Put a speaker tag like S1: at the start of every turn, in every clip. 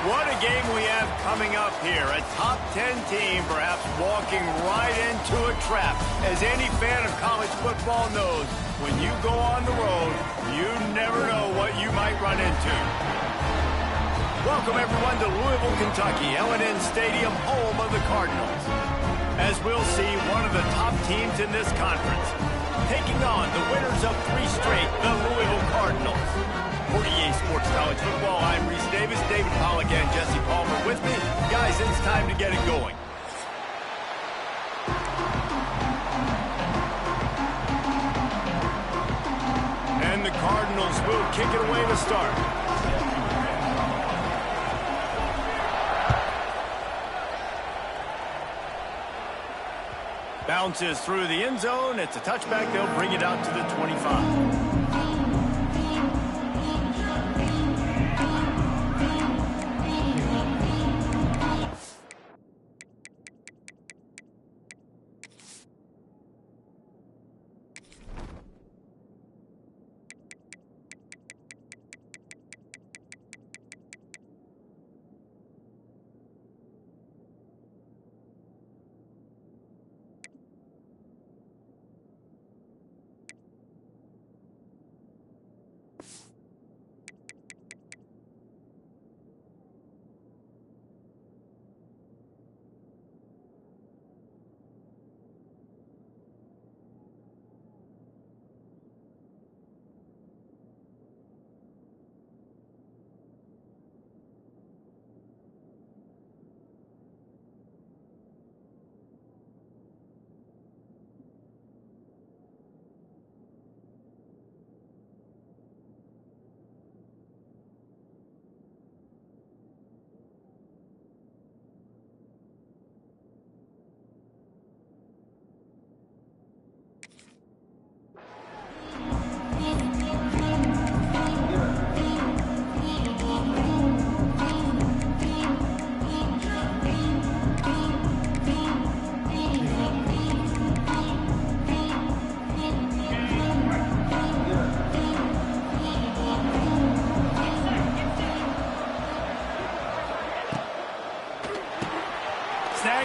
S1: What a game we have coming up here. A top 10 team perhaps walking right into a trap. As any fan of college football knows, when you go on the road, you never know what you might run into. Welcome everyone to Louisville, Kentucky, L&N Stadium, home of the Cardinals. As we'll see, one of the top teams in this conference, taking on the winners of 3 straight, the Louisville Cardinals. For EA Sports College Football, I'm Reese Davis, David Pollack, and Jesse Palmer with me. Guys, it's time to get it going. And the Cardinals will kick it away to start. Bounces through the end zone. It's a touchback. They'll bring it out to the 25.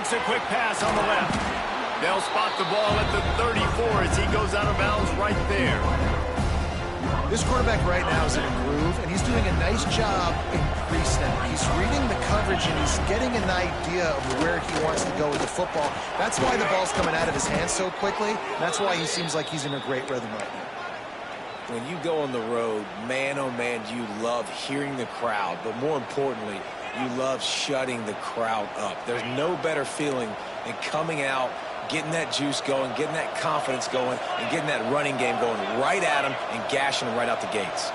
S1: A quick pass on the left. They'll spot the ball at the 34 as he goes out of bounds right there.
S2: This quarterback right now is in a groove, and he's doing a nice job in pre-snap. He's reading the coverage, and he's getting an idea of where he wants to go with the football. That's why the ball's coming out of his hands so quickly. That's why he seems like he's in a great rhythm right now.
S3: When you go on the road, man, oh man, you love hearing the crowd, but more importantly, you love shutting the crowd up. There's no better feeling than coming out, getting that juice going, getting that confidence going, and getting that running game going right at them and gashing them right out the gates.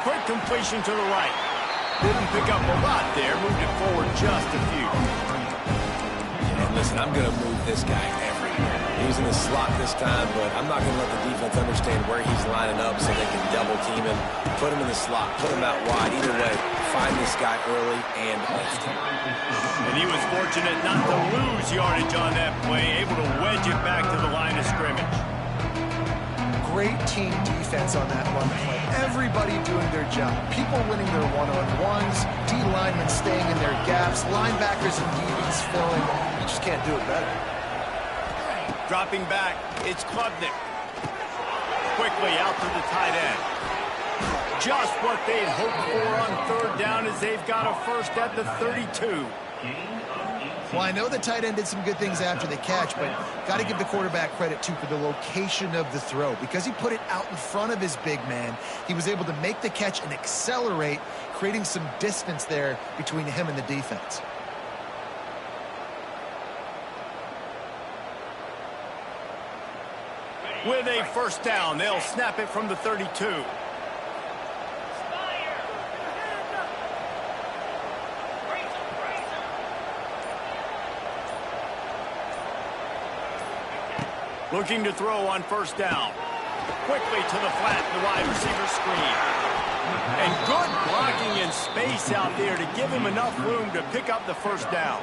S1: Quick completion to the right. Didn't pick up a lot there, moved it forward just a few.
S3: And listen, I'm going to move this guy everywhere. He's in the slot this time, but I'm not going to let the defense understand where he's lining up so they can double team him, put him in the slot, put him out wide. Either way, find this guy early and often.
S1: And he was fortunate not to lose yardage on that play, able to wedge it back to the line of scrimmage.
S2: Great team defense on that run play. Everybody doing their job. People winning their one-on-ones, D linemen staying in their gaps, linebackers and DBs filling. You just can't do it better.
S1: Dropping back, it's Klubnik. Quickly out to the tight end. Just what they'd hoped for on third down as they've got a first at the 32.
S2: Well, I know the tight end did some good things after the catch, but got to give the quarterback credit, too, for the location of the throw. Because he put it out in front of his big man, he was able to make the catch and accelerate, creating some distance there between him and the defense.
S1: With a first down, they'll snap it from the 32. Looking to throw on first down. Quickly to the flat, the wide receiver screen. And good blocking in space out there to give him enough room to pick up the first down.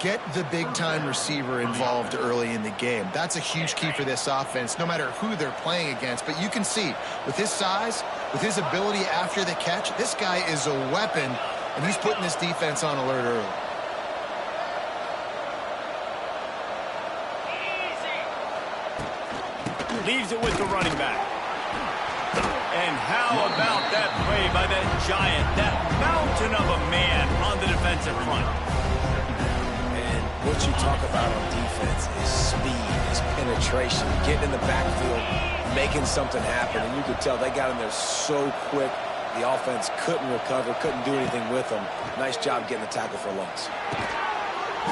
S2: Get the big-time receiver involved early in the game. That's a huge key for this offense, no matter who they're playing against. But you can see, with his size, with his ability after the catch, this guy is a weapon, and he's putting this defense on alert early.
S1: Leaves it with the running back. And how about that play by that giant, that mountain of a man on the defensive front?
S3: And what you talk about on defense is speed, is penetration, getting in the backfield, making something happen. And you could tell they got in there so quick, the offense couldn't recover, couldn't do anything with them. Nice job getting the tackle for loss.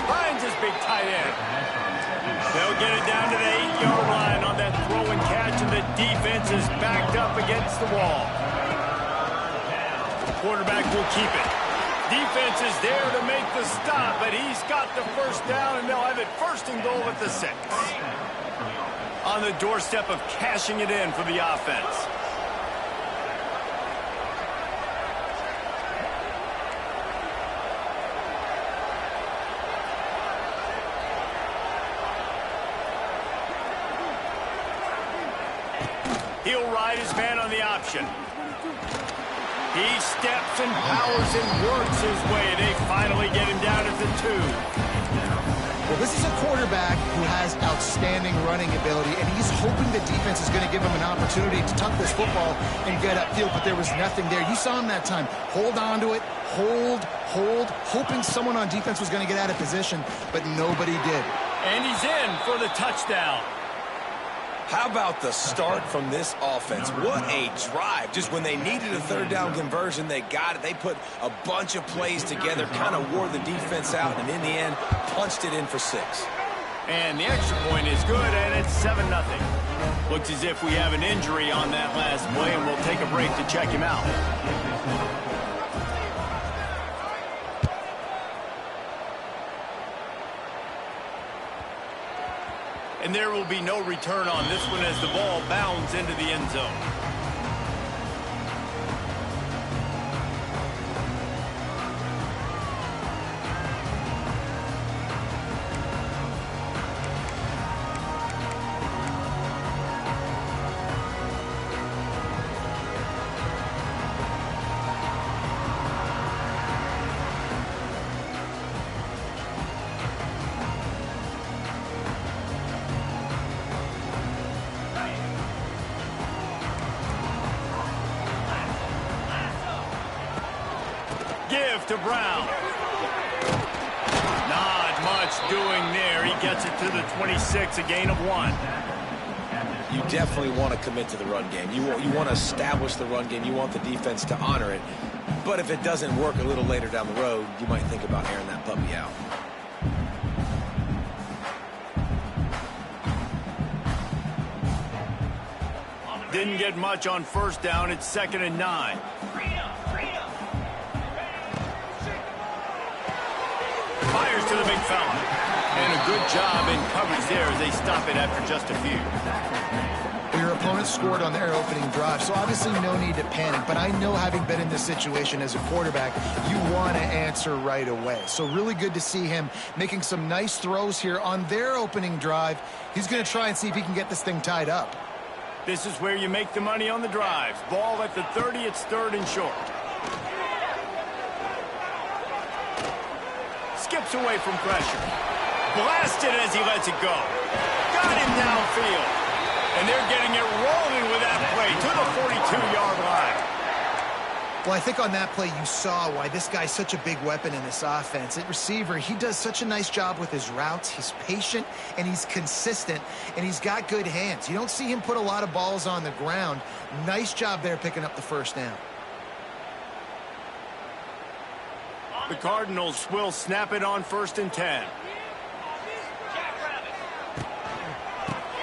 S1: Finds his big tight end. They'll get it down to the 8-yard line on that throw and catch, and the defense is backed up against the wall. The quarterback will keep it. Defense is there to make the stop, but he's got the first down, and they'll have it first and goal at the 6. On the doorstep of cashing it in for the offense. He'll ride his man on the option. He steps and powers and works his way. They finally get him down at the 2.
S2: Well, this is a quarterback who has outstanding running ability, and he's hoping the defense is going to give him an opportunity to tuck this football and get upfield, but there was nothing there. You saw him that time. Hold on to it, hold, hoping someone on defense was going to get out of position, but nobody did.
S1: And he's in for the touchdown.
S3: How about the start from this offense? What a drive. Just when they needed a third down conversion, they got it. They put a bunch of plays together, kind of wore the defense out, and in the end, punched it in for 6.
S1: And the extra point is good, and it's 7-0. Looks as if we have an injury on that last play, and we'll take a break to check him out. And there will be no return on this one as the ball bounds into the end zone. Give to Brown. Not much doing there. He gets it to the 26, a gain of 1.
S3: You definitely want to commit to the run game. You want to establish the run game. You want the defense to honor it. But if it doesn't work a little later down the road, you might think about airing that puppy out.
S1: Didn't get much on first down. It's 2nd and 9. Fires to the big fella. And a good job in coverage there as they stop it after just a few.
S2: Your opponent scored on their opening drive, so obviously no need to panic. But I know, having been in this situation as a quarterback, you want to answer right away. So really good to see him making some nice throws here on their opening drive. He's going to try and see if he can get this thing tied up.
S1: This is where you make the money on the drives. Ball at the 30, it's 3rd and short. Skips away from pressure. Blasted as he lets it go. Got him downfield. And they're getting it rolling with that play to the 42-yard line.
S2: Well, I think on that play you saw why this guy's such a big weapon in this offense. At receiver, he does such a nice job with his routes. He's patient, and he's consistent, and he's got good hands. You don't see him put a lot of balls on the ground. Nice job there picking up the first down.
S1: The Cardinals will snap it on 1st and 10.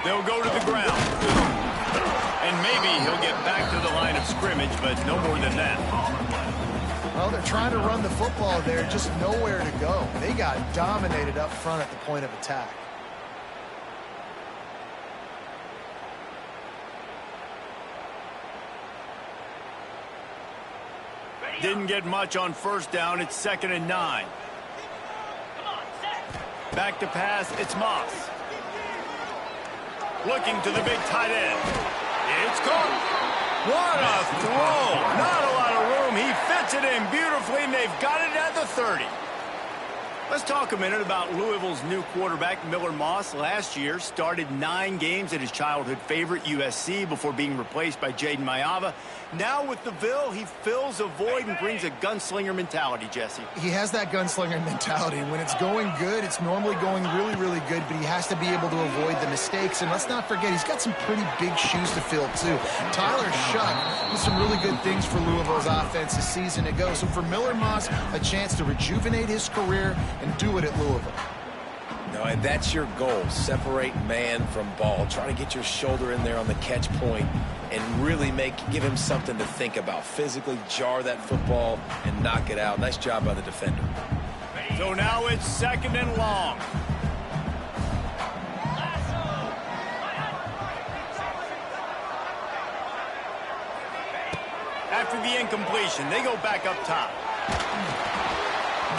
S1: They'll go to the ground. And maybe he'll get back to the line of scrimmage, but no more than that.
S2: Well, they're trying to run the football there, just nowhere to go. They got dominated up front at the point of attack.
S1: Didn't get much on first down. It's 2nd and 9. Back to pass, it's Moss. Looking to the big tight end. It's caught. What a throw. Not a lot of room. He fits it in beautifully, and they've got it at the 30. Let's talk a minute about Louisville's new quarterback, Miller Moss. Last year, started 9 games at his childhood favorite, USC, before being replaced by Jaden Mayava. Now with the Ville, he fills a void and brings a gunslinger mentality, Jesse.
S2: He has that gunslinger mentality. When it's going good, it's normally going really, really good, but he has to be able to avoid the mistakes. And let's not forget, he's got some pretty big shoes to fill, too. Tyler Shuck did some really good things for Louisville's offense a season ago. So for Miller Moss, a chance to rejuvenate his career and do it at Louisville.
S3: No, and that's your goal. Separate man from ball. Try to get your shoulder in there on the catch point and really give him something to think about. Physically jar that football and knock it out. Nice job by the defender.
S1: So now it's 2nd and long. After the incompletion, they go back up top.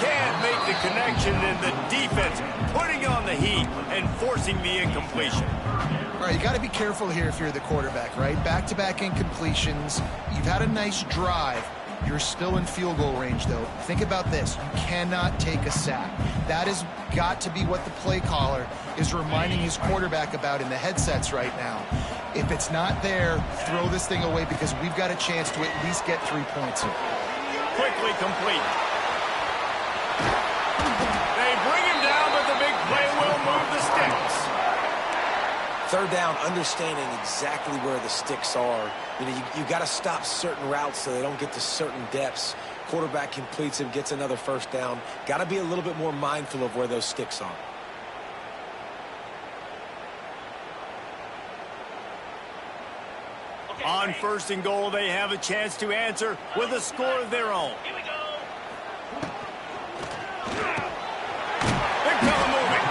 S1: Can't make the connection, and the defense putting on the heat and forcing the incompletion.
S2: All right, you got to be careful here if you're the quarterback, right? Back-to-back incompletions. You've had a nice drive. You're still in field goal range, though. Think about this. You cannot take a sack. That has got to be what the play caller is reminding his quarterback about in the headsets right now. If it's not there, throw this thing away because we've got a chance to at least get 3 points here.
S1: Quickly complete. They bring him down, but the big play will move the sticks.
S3: 3rd down, understanding exactly where the sticks are. You got to stop certain routes so they don't get to certain depths. Quarterback completes him, gets another 1st down. Got to be a little bit more mindful of where those sticks are.
S1: On 1st and goal, they have a chance to answer with a score of their own. Here we go. Big fella moving.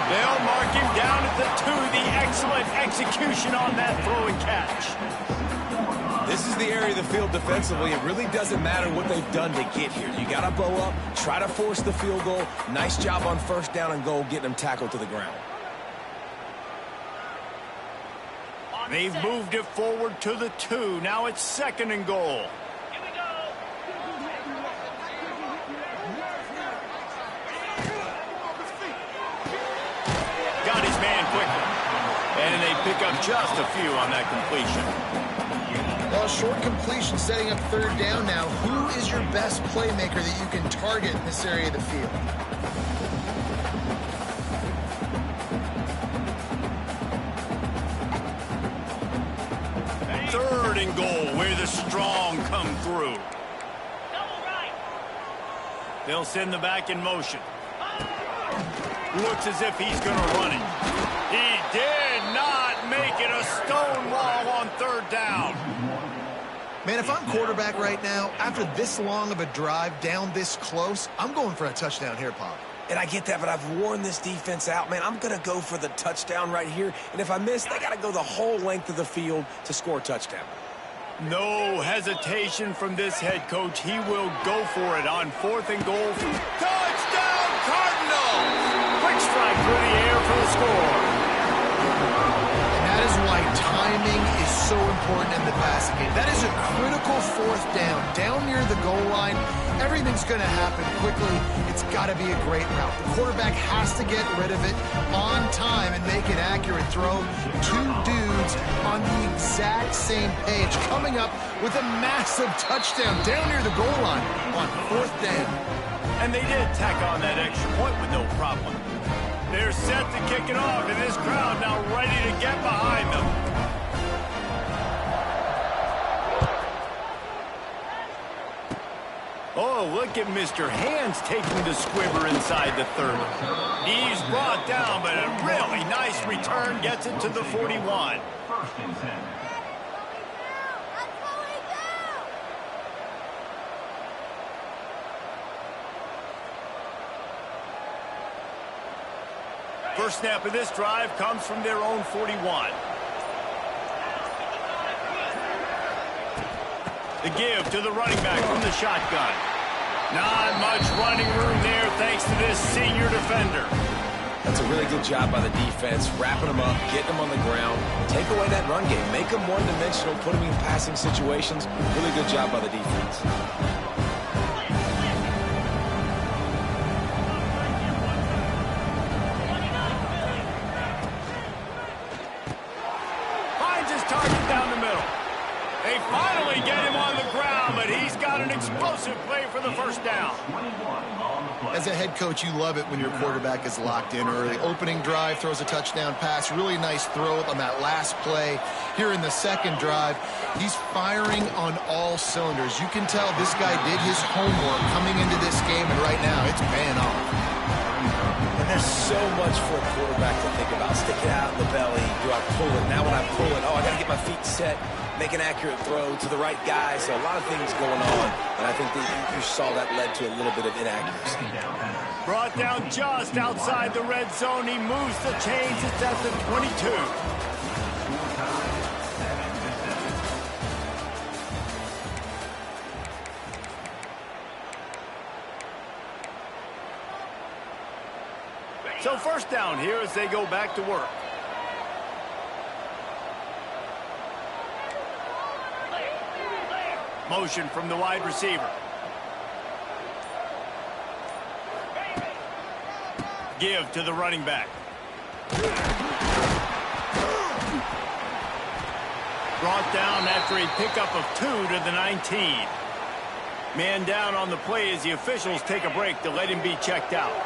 S1: They'll mark him down at the 2. The excellent execution on that throw and catch.
S3: This is the area of the field defensively. It really doesn't matter what they've done to get here. You got to bow up, try to force the field goal. Nice job on 1st down and goal, getting them tackled to the ground.
S1: They've moved it forward to the 2. Now it's 2nd and goal. Here we go. Got his man quickly. And they pick up just a few on that completion.
S2: Well, short completion setting up 3rd down now. Who is your best playmaker that you can target in this area of the field?
S1: Third and goal, where the strong come through. They'll send the back in motion. Looks as if he's going to run it. He did not make it. A stone wall on 3rd down.
S2: Man, if I'm quarterback right now, after this long of a drive down this close, I'm going for a touchdown here, Pop.
S3: And I get that, but I've worn this defense out. Man, I'm going to go for the touchdown right here. And if I miss, they got to go the whole length of the field to score a touchdown.
S1: No hesitation from this head coach. He will go for it on 4th and goal. Touchdown, Cardinals! Quick strike through the air for the score.
S2: And that is why timing is so important in the passing game. That is a critical 4th down. Down near the goal line, everything's going to happen quickly. It's got to be a great route. The quarterback has to get rid of it on time and make an accurate throw. 2 dudes on the exact same page, coming up with a massive touchdown down near the goal line on 4th down.
S1: And they did tack on that extra point with no problem. They're set to kick it off, and this crowd now ready to get behind them. Oh, look at Mr. Hands taking the squibber inside the 30. He's brought down, but a really nice return gets it to the 41. First snap of this drive comes from their own 41. The give to the running back from the shotgun. Not much running room there thanks to this senior defender.
S3: That's a really good job by the defense, wrapping them up, getting them on the ground, take away that run game, make them one-dimensional, put them in passing situations. Really good job by the defense.
S1: Finds his target down the middle. They finally get him on the ground, but he's got an explosive play for the first down.
S2: As a head coach, you love it when your quarterback is locked in early. Opening drive, throws a touchdown pass. Really nice throw on that last play. Here in the second drive, he's firing on all cylinders. You can tell this guy did his homework coming into this game, and right now it's paying off.
S3: And there's so much for a quarterback to think about. Stick it out in the belly. Do I pull it? Now when I pull it, I got to get my feet set. Make an accurate throw to the right guy. So a lot of things going on, and I think that you saw that led to a little bit of inaccuracy.
S1: Brought down just outside the red zone. He moves the chains. It's at the 22. So first down here as they go back to work. Motion from the wide receiver. Give to the running back. Brought down after a pickup of 2 to the 19. Man down on the play as the officials take a break to let him be checked out.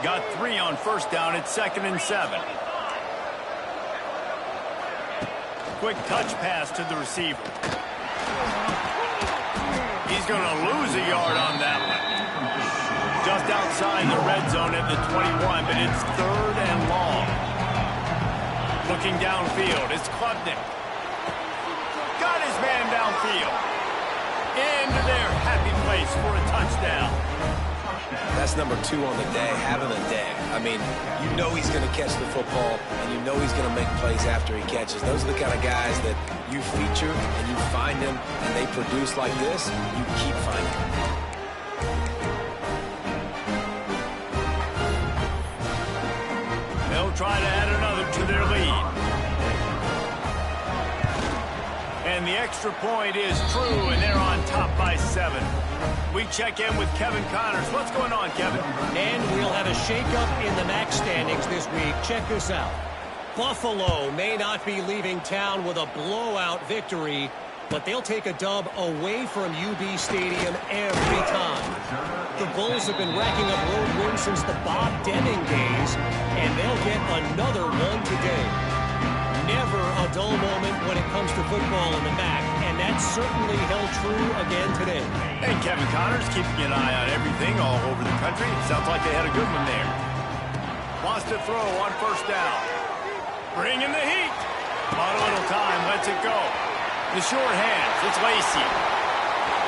S1: Got 3 on first down. It's 2nd and 7. Quick touch pass to the receiver. He's going to lose a yard on that one. Just outside the red zone at the 21, but it's 3rd and long. Looking downfield, it's Klubnik. Got his man downfield. Into their happy place for a touchdown.
S3: That's number 2 on the day, having a day. I mean, you know he's going to catch the football, and you know he's going to make plays after he catches. Those are the kind of guys that you feature, and you find them, and they produce like this, you keep finding them.
S1: They'll try to add another to their lead. And the extra point is true, and they're on top by 7. We check in with Kevin Connors. What's going on, Kevin?
S4: And we'll have a shakeup in the MAC standings this week. Check this out. Buffalo may not be leaving town with a blowout victory, but they'll take a dub away from UB Stadium every time. The Bulls have been racking up road wins since the Bob Deming days, and they'll get another one today. Never a dull moment when it comes to football in the MAC, and that certainly held true again today.
S1: Hey, Kevin Connors keeping an eye on everything all over the country. Sounds like they had a good one there. Wants to throw on first down. Bringing the heat. Bought a little time, lets it go. The short hands, it's Lacy.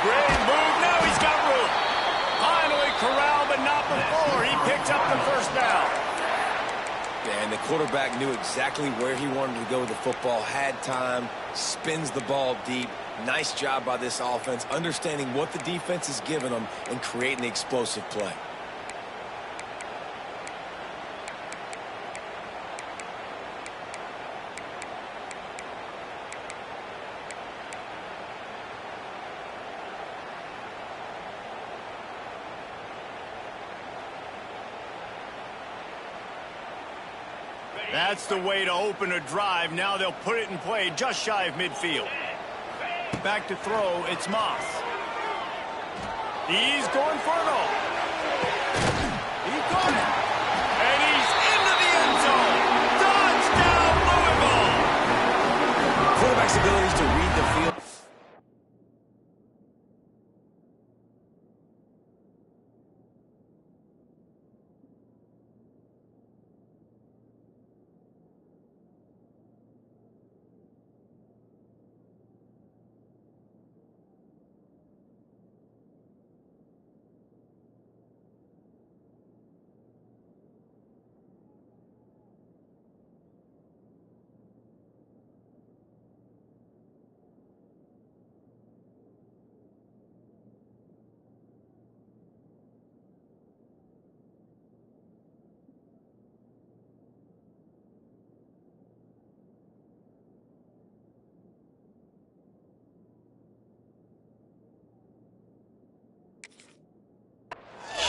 S1: Great move, now he's got room. Finally corralled, but not before. He picks up the first down.
S3: And the quarterback knew exactly where he wanted to go with the football, had time, spins the ball deep. Nice job by this offense, understanding what the defense is giving them and creating the explosive play.
S1: That's the way to open a drive. Now they'll put it in play just shy of midfield. Back to throw, it's Moss. He's going for it all. He got it. And he's into the end zone. Touchdown, Louisville.
S3: Quarterback's abilities to read the field.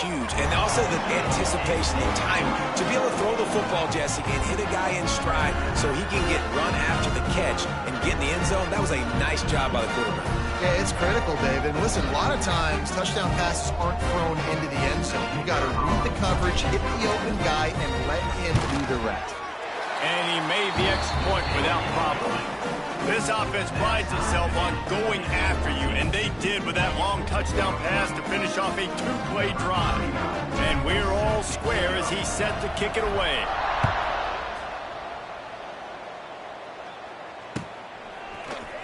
S3: huge. And also the anticipation, the time to be able to throw the football, Jesse, and hit a guy in stride so he can get run after the catch and get in the end zone. That was a nice job by the quarterback.
S2: Yeah, it's critical, Dave. And listen, a lot of times touchdown passes aren't thrown into the end zone. You got to read the coverage, hit the open guy, and let him do the rest.
S1: And he made the extra point without problem. This offense prides itself on going after you, and they did with that long touchdown pass to finish off a two-play drive. And we're all square as he's set to kick it away.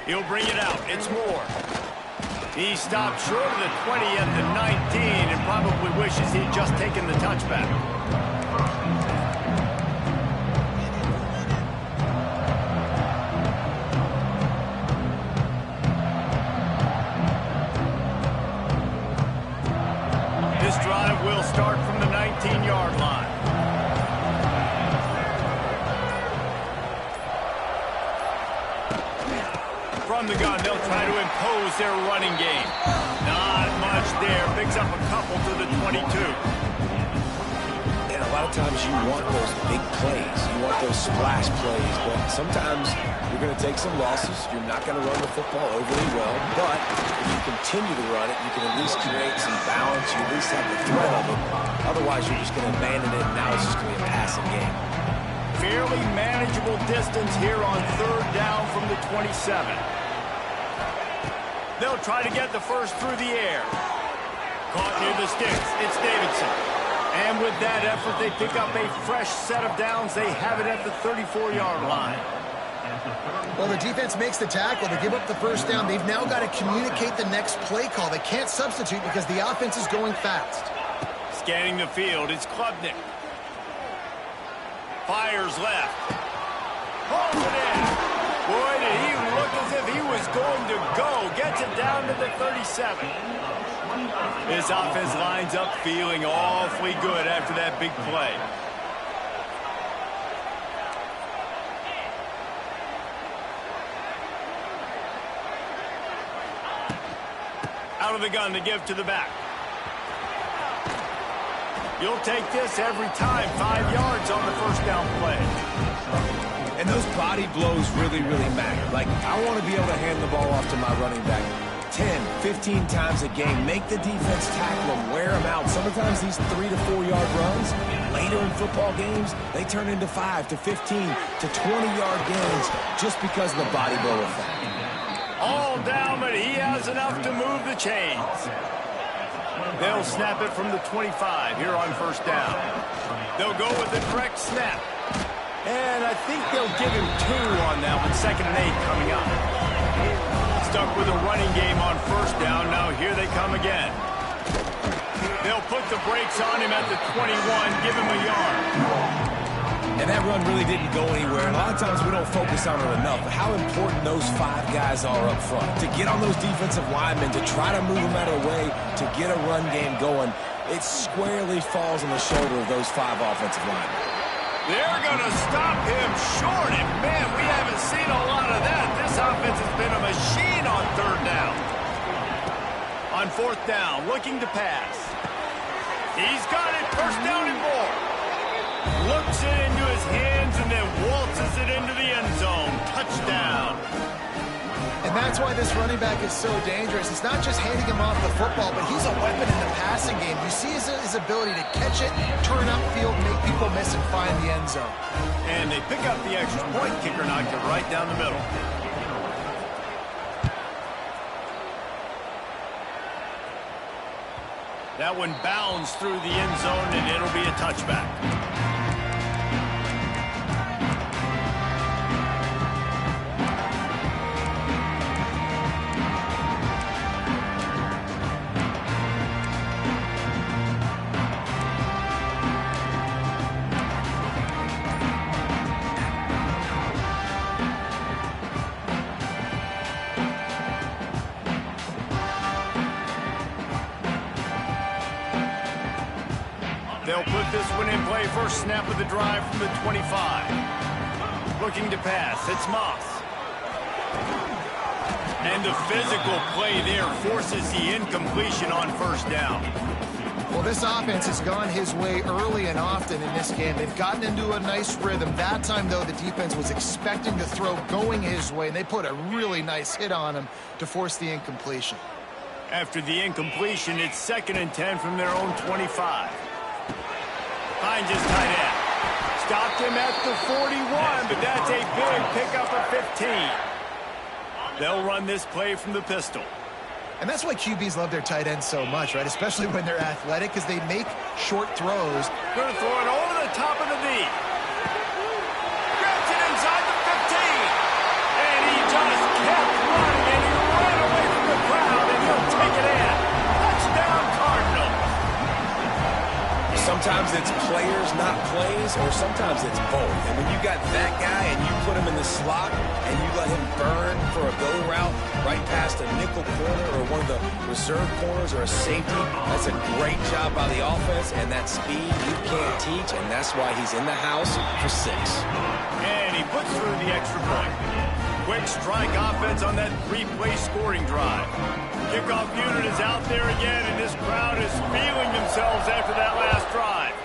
S1: He'll bring it out. It's Moore. He stopped short of the 20 at the 19 and probably wishes he'd just taken the touchback. This drive will start from the 19-yard line. From the gun, they'll try to impose their running game. Not much there. Picks up a couple to the 22.
S3: And a lot of times you want those big plays. You want those splash plays. But sometimes you're going to take some losses. You're not going to run the football overly well. But if you continue to run it, you can at least create some balance. You at least have the threat of it. Otherwise, you're just going to abandon it. And now it's just going to be a passing game.
S1: Fairly manageable distance here on third down from the 27. They'll try to get the first through the air. Caught near the sticks. It's Davidson. And with that effort, they pick up a fresh set of downs. They have it at the 34-yard line.
S2: Well, the defense makes the tackle. They give up the first down. They've now got to communicate the next play call. They can't substitute because the offense is going fast.
S1: Scanning the field, it's Klubnik. Fires left. Holds it in. Boy, did he look as if he was going to go. Gets it down to the 37. This offense lines up feeling awfully good after that big play. Out of the gun to give to the back. You'll take this every time. 5 yards on the first down play.
S3: And those body blows really, really matter. Like, I want to be able to hand the ball off to my running back 10, 15 times a game. Make the defense tackle them, wear them out. Sometimes these 3 to 4 yard runs, later in football games, they turn into 5 to 15 to 20-yard gains just because of the body blow effect.
S1: All down, but he has enough to move the chains. They'll snap it from the 25 here on first down. They'll go with the correct snap. And I think they'll give him 2 on that one. 2nd and 8 coming up. Stuck with a running game on first down. Now here they come again. They'll put the brakes on him at the 21, give him a yard.
S3: And that run really didn't go anywhere. And a lot of times we don't focus on it enough. But how important those 5 guys are up front. To get on those defensive linemen, to try to move them out of the way, to get a run game going, it squarely falls on the shoulder of those 5 offensive linemen.
S1: They're going to stop him short. And, man, we haven't seen a lot of that. This offense has been a machine on third down. On fourth down, looking to pass. He's got it. First down and more. Looks it into his hands and then waltzes it into the end zone. Touchdown.
S2: And that's why this running back is so dangerous. It's not just handing him off the football, but he's a weapon in the passing game. You see his ability to catch it, turn upfield, make people miss, and find the end zone.
S1: And they pick up the extra point. Kicker knocked it right down the middle. That one bounds through the end zone, and it'll be a touchback. They'll put this one in play. First snap of the drive from the 25. Looking to pass. It's Moss. And the physical play there forces the incompletion on first down.
S2: Well, this offense has gone his way early and often in this game. They've gotten into a nice rhythm. That time, though, the defense was expecting the throw going his way, and they put a really nice hit on him to force the incompletion.
S1: After the incompletion, it's 2nd and 10 from their own 25. Finds his tight end. Stopped him at the 41, but that's a big pickup of 15. They'll run this play from the pistol.
S2: And that's why QBs love their tight ends so much, right? Especially when they're athletic, because they make short throws.
S1: Going to throw it over the top of the knee. Grabs it inside the 15. And he just kept running, and he ran away from the crowd, and he'll take it in. Touchdown, Cardinals.
S3: Sometimes it's players, not plays, or sometimes it's both. And when you got that guy and you put him in the slot and you let him burn for a go route right past a nickel corner or one of the reserve corners or a safety, that's a great job by the offense, and that speed you can't teach, and that's why he's in the house for 6.
S1: And he puts through the extra point. Quick strike offense on that 3-play scoring drive. Kickoff unit is out there again, and this crowd is feeling themselves after that last drive.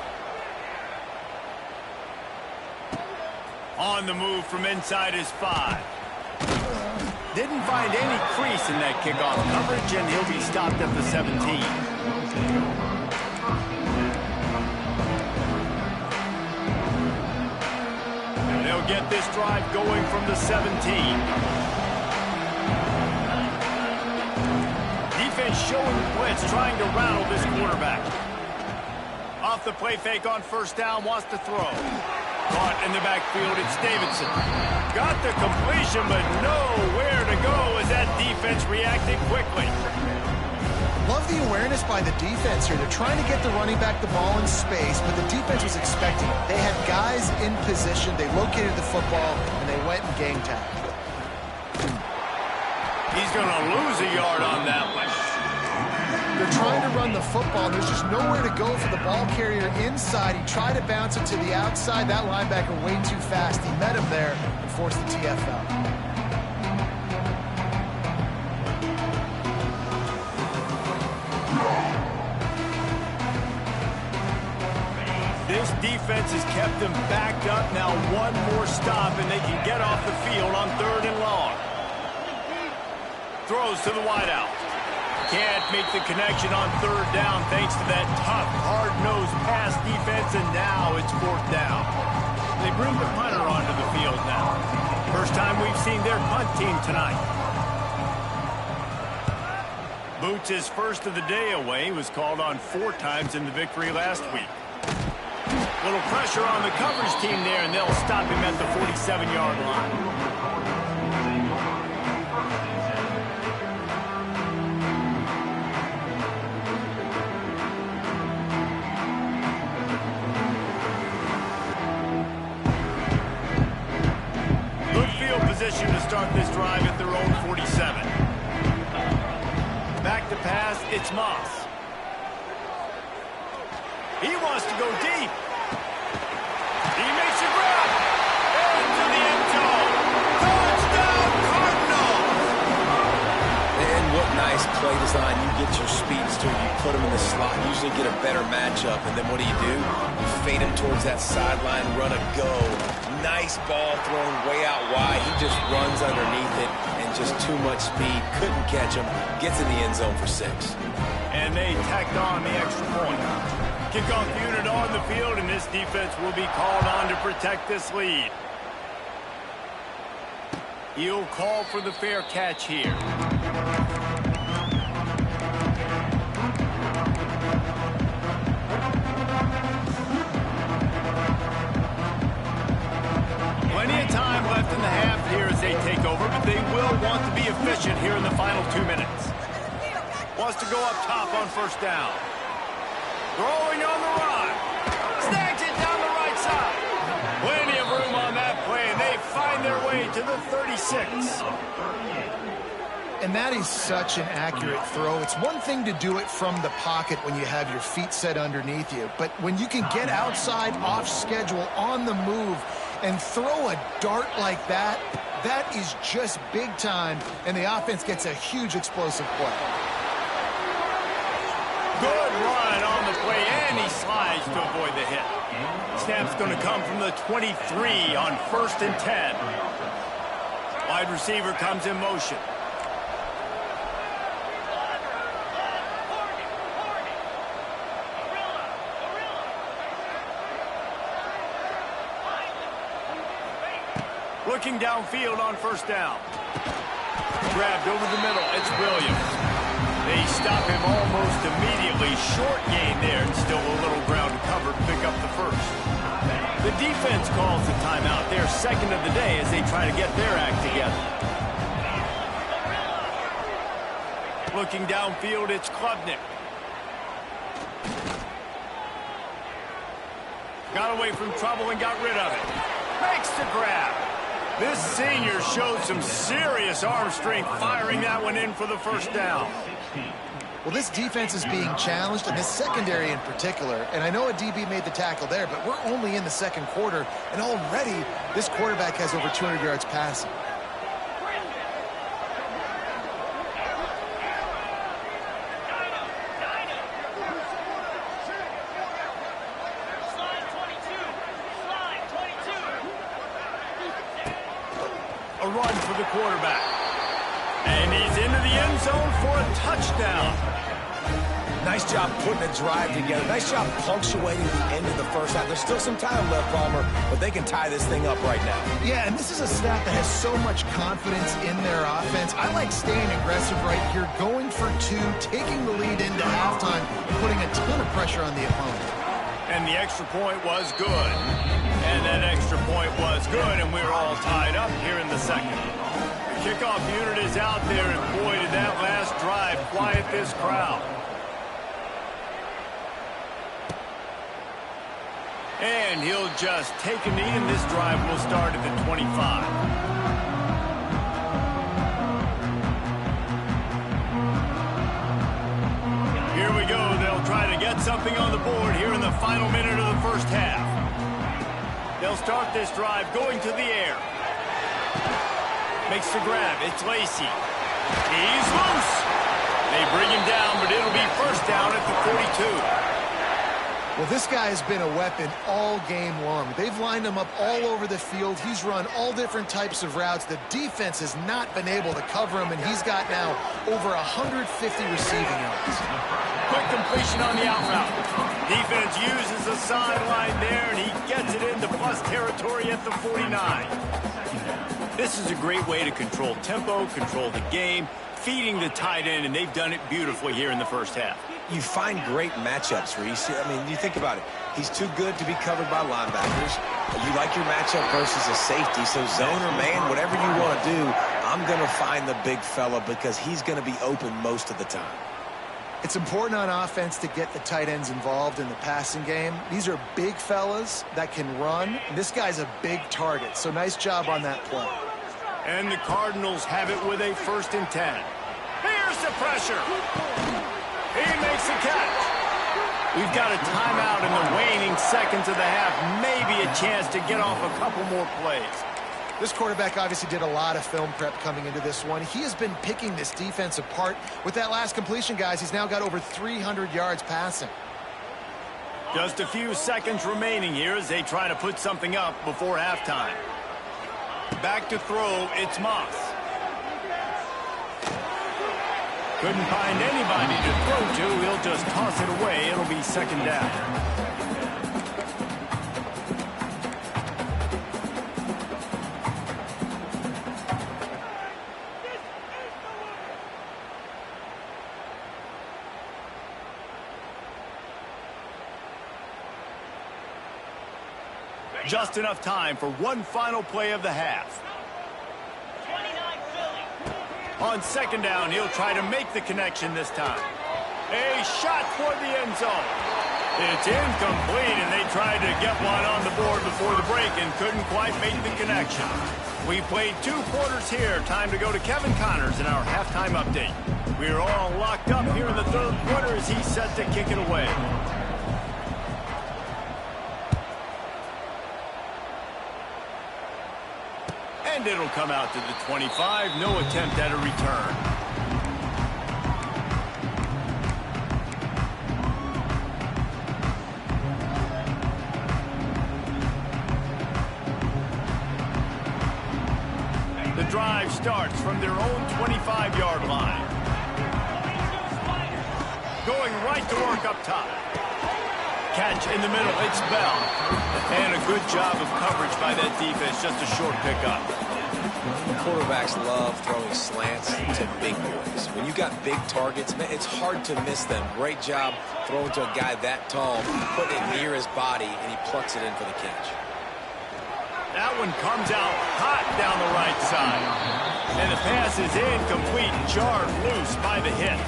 S1: On the move from inside his 5. Didn't find any crease in that kickoff coverage, and he'll be stopped at the 17. They'll get this drive going from the 17. Defense showing blitz, trying to rattle this quarterback. Off the play fake on 1st down, wants to throw. Caught in the backfield, it's Davidson. Got the completion, but nowhere to go as that defense reacted quickly.
S2: Love the awareness by the defense here. They're trying to get the running back the ball in space, but the defense was expecting it. They had guys in position, they located the football, and they went and gang tagged.
S1: He's going to lose a yard on that one.
S2: They're trying to run the football. There's just nowhere to go for the ball carrier inside. He tried to bounce it to the outside. That linebacker way too fast. He met him there and forced the TFL.
S1: This defense has kept them backed up. Now one more stop, and they can get off the field on 3rd and long. Throws to the wideout. Can't make the connection on 3rd down thanks to that tough, hard-nosed pass defense, and now it's 4th down. They bring the punter onto the field now. First time we've seen their punt team tonight. Boots his first of the day away. He was called on 4 times in the victory last week. Little pressure on the coverage team there, and they'll stop him at the 47-yard line. Position to start this drive at their own 47. Back to pass, it's Moss. He wants to go deep. He makes a grab. Into the end zone. Touchdown, Cardinals!
S3: And what nice play design. You get your speedster, you put him in the slot, usually get a better matchup, and then what do? You fade him towards that sideline, run a go. Nice ball thrown way out wide. He just runs underneath it, and just too much speed. Couldn't catch him. Gets in the end zone for 6.
S1: And they tacked on the extra point. Kickoff unit on the field, and this defense will be called on to protect this lead. He'll call for the fair catch here. Plenty of time left in the half here as they take over, but they will want to be efficient here in the final 2 minutes. Wants to go up top on 1st down. Throwing on the run. Snags it down the right side. Plenty of room on that play, and they find their way to the 36.
S2: And that is such an accurate throw. It's one thing to do it from the pocket when you have your feet set underneath you, but when you can get outside, off schedule, on the move, and throw a dart like that, that is just big time, and the offense gets a huge explosive play.
S1: Good run on the play, and he slides to avoid the hit. Snap's going to come from the 23 on 1st and 10. Wide receiver comes in motion. Looking downfield on 1st down. Grabbed over the middle. It's Williams. They stop him almost immediately. Short gain there, and still a little ground to cover to pick up the first. The defense calls the timeout. Their second of the day as they try to get their act together. Looking downfield, it's Klubnik. Got away from trouble and got rid of it. Makes the grab. This senior showed some serious arm strength firing that one in for the 1st down.
S2: Well, this defense is being challenged, and this secondary in particular. And I know a DB made the tackle there, but we're only in the 2nd quarter, and already this quarterback has over 200 yards passing.
S1: A run for the quarterback. And he's into the end zone for a touchdown.
S3: Nice job putting a drive together. Nice job punctuating the end of the first half. There's still some time left, Palmer, but they can tie this thing up right now.
S2: Yeah, and this is a staff that has so much confidence in their offense. I like staying aggressive right here, going for 2, taking the lead into halftime, and putting a ton of pressure on the opponent.
S1: And the extra point was good. And that extra point was good, and we're all tied up here in the 2nd. The kickoff unit is out there, and boy, did that last drive quiet this crowd. And he'll just take a knee, and this drive will start at the 25. Here we go. They'll try to get something on the board here in the final minute of the 1st half. They'll start this drive going to the air. Makes the grab. It's Lacy. He's loose. They bring him down, but it'll be 1st down at the 42.
S2: Well, this guy has been a weapon all game long. They've lined him up all over the field. He's run all different types of routes. The defense has not been able to cover him, and he's got now over 150 receiving yards.
S1: Quick completion on the out route. Defense uses the sideline there, and he gets it into plus territory at the 49. This is a great way to control tempo, control the game, feeding the tight end, and they've done it beautifully here in the 1st half.
S3: You find great matchups, Reese. I mean, you think about it. He's too good to be covered by linebackers. You like your matchup versus a safety, so zone or man, whatever you want to do, I'm going to find the big fella because he's going to be open most of the time.
S2: It's important on offense to get the tight ends involved in the passing game. These are big fellas that can run. This guy's a big target, so nice job on that play.
S1: And the Cardinals have it with a 1st and 10. Here's the pressure. He makes the catch. We've got a timeout in the waning seconds of the half. Maybe a chance to get off a couple more plays.
S2: This quarterback obviously did a lot of film prep coming into this one. He has been picking this defense apart. With that last completion, guys, he's now got over 300 yards passing.
S1: Just a few seconds remaining here as they try to put something up before halftime. Back to throw, it's Moss. Couldn't find anybody to throw to. He'll just toss it away. It'll be 2nd down. Just enough time for one final play of the half. On 2nd down, he'll try to make the connection this time. A shot toward the end zone. It's incomplete, and they tried to get one on the board before the break and couldn't quite make the connection. We played 2 quarters here. Time to go to Kevin Connors in our halftime update. We're all locked up here in the 3rd quarter as he's set to kick it away. And it'll come out to the 25. No attempt at a return. drive starts from their own 25-yard line. Going right to work up top. Catch in the middle, it's Bell. And a good job of coverage by that defense, just a short pickup.
S3: Quarterbacks love throwing slants to big boys. When you got big targets, man, it's hard to miss them. Great job throwing to a guy that tall, putting it near his body, and he plucks it in for the catch.
S1: That one comes out hot down the right side. And the pass is incomplete, jarred loose by the hit.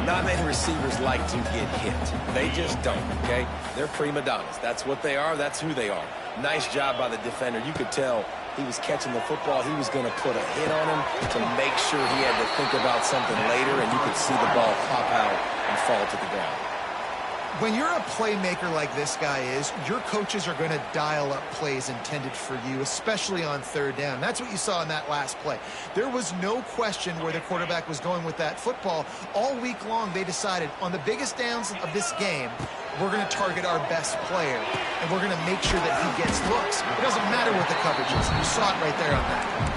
S3: Not many receivers like to get hit. They just don't, okay? They're prima donnas. That's what they are. That's who they are. Nice job by the defender. You could tell he was catching the football. He was going to put a hit on him to make sure he had to think about something later, and you could see the ball pop out and fall to the ground.
S2: When you're a playmaker like this guy is, your coaches are going to dial up plays intended for you, especially on third down. That's what you saw in that last play. There was no question where the quarterback was going with that football. All week long, they decided on the biggest downs of this game, we're going to target our best player, and we're going to make sure that he gets looks. It doesn't matter what the coverage is. You saw it right there on that.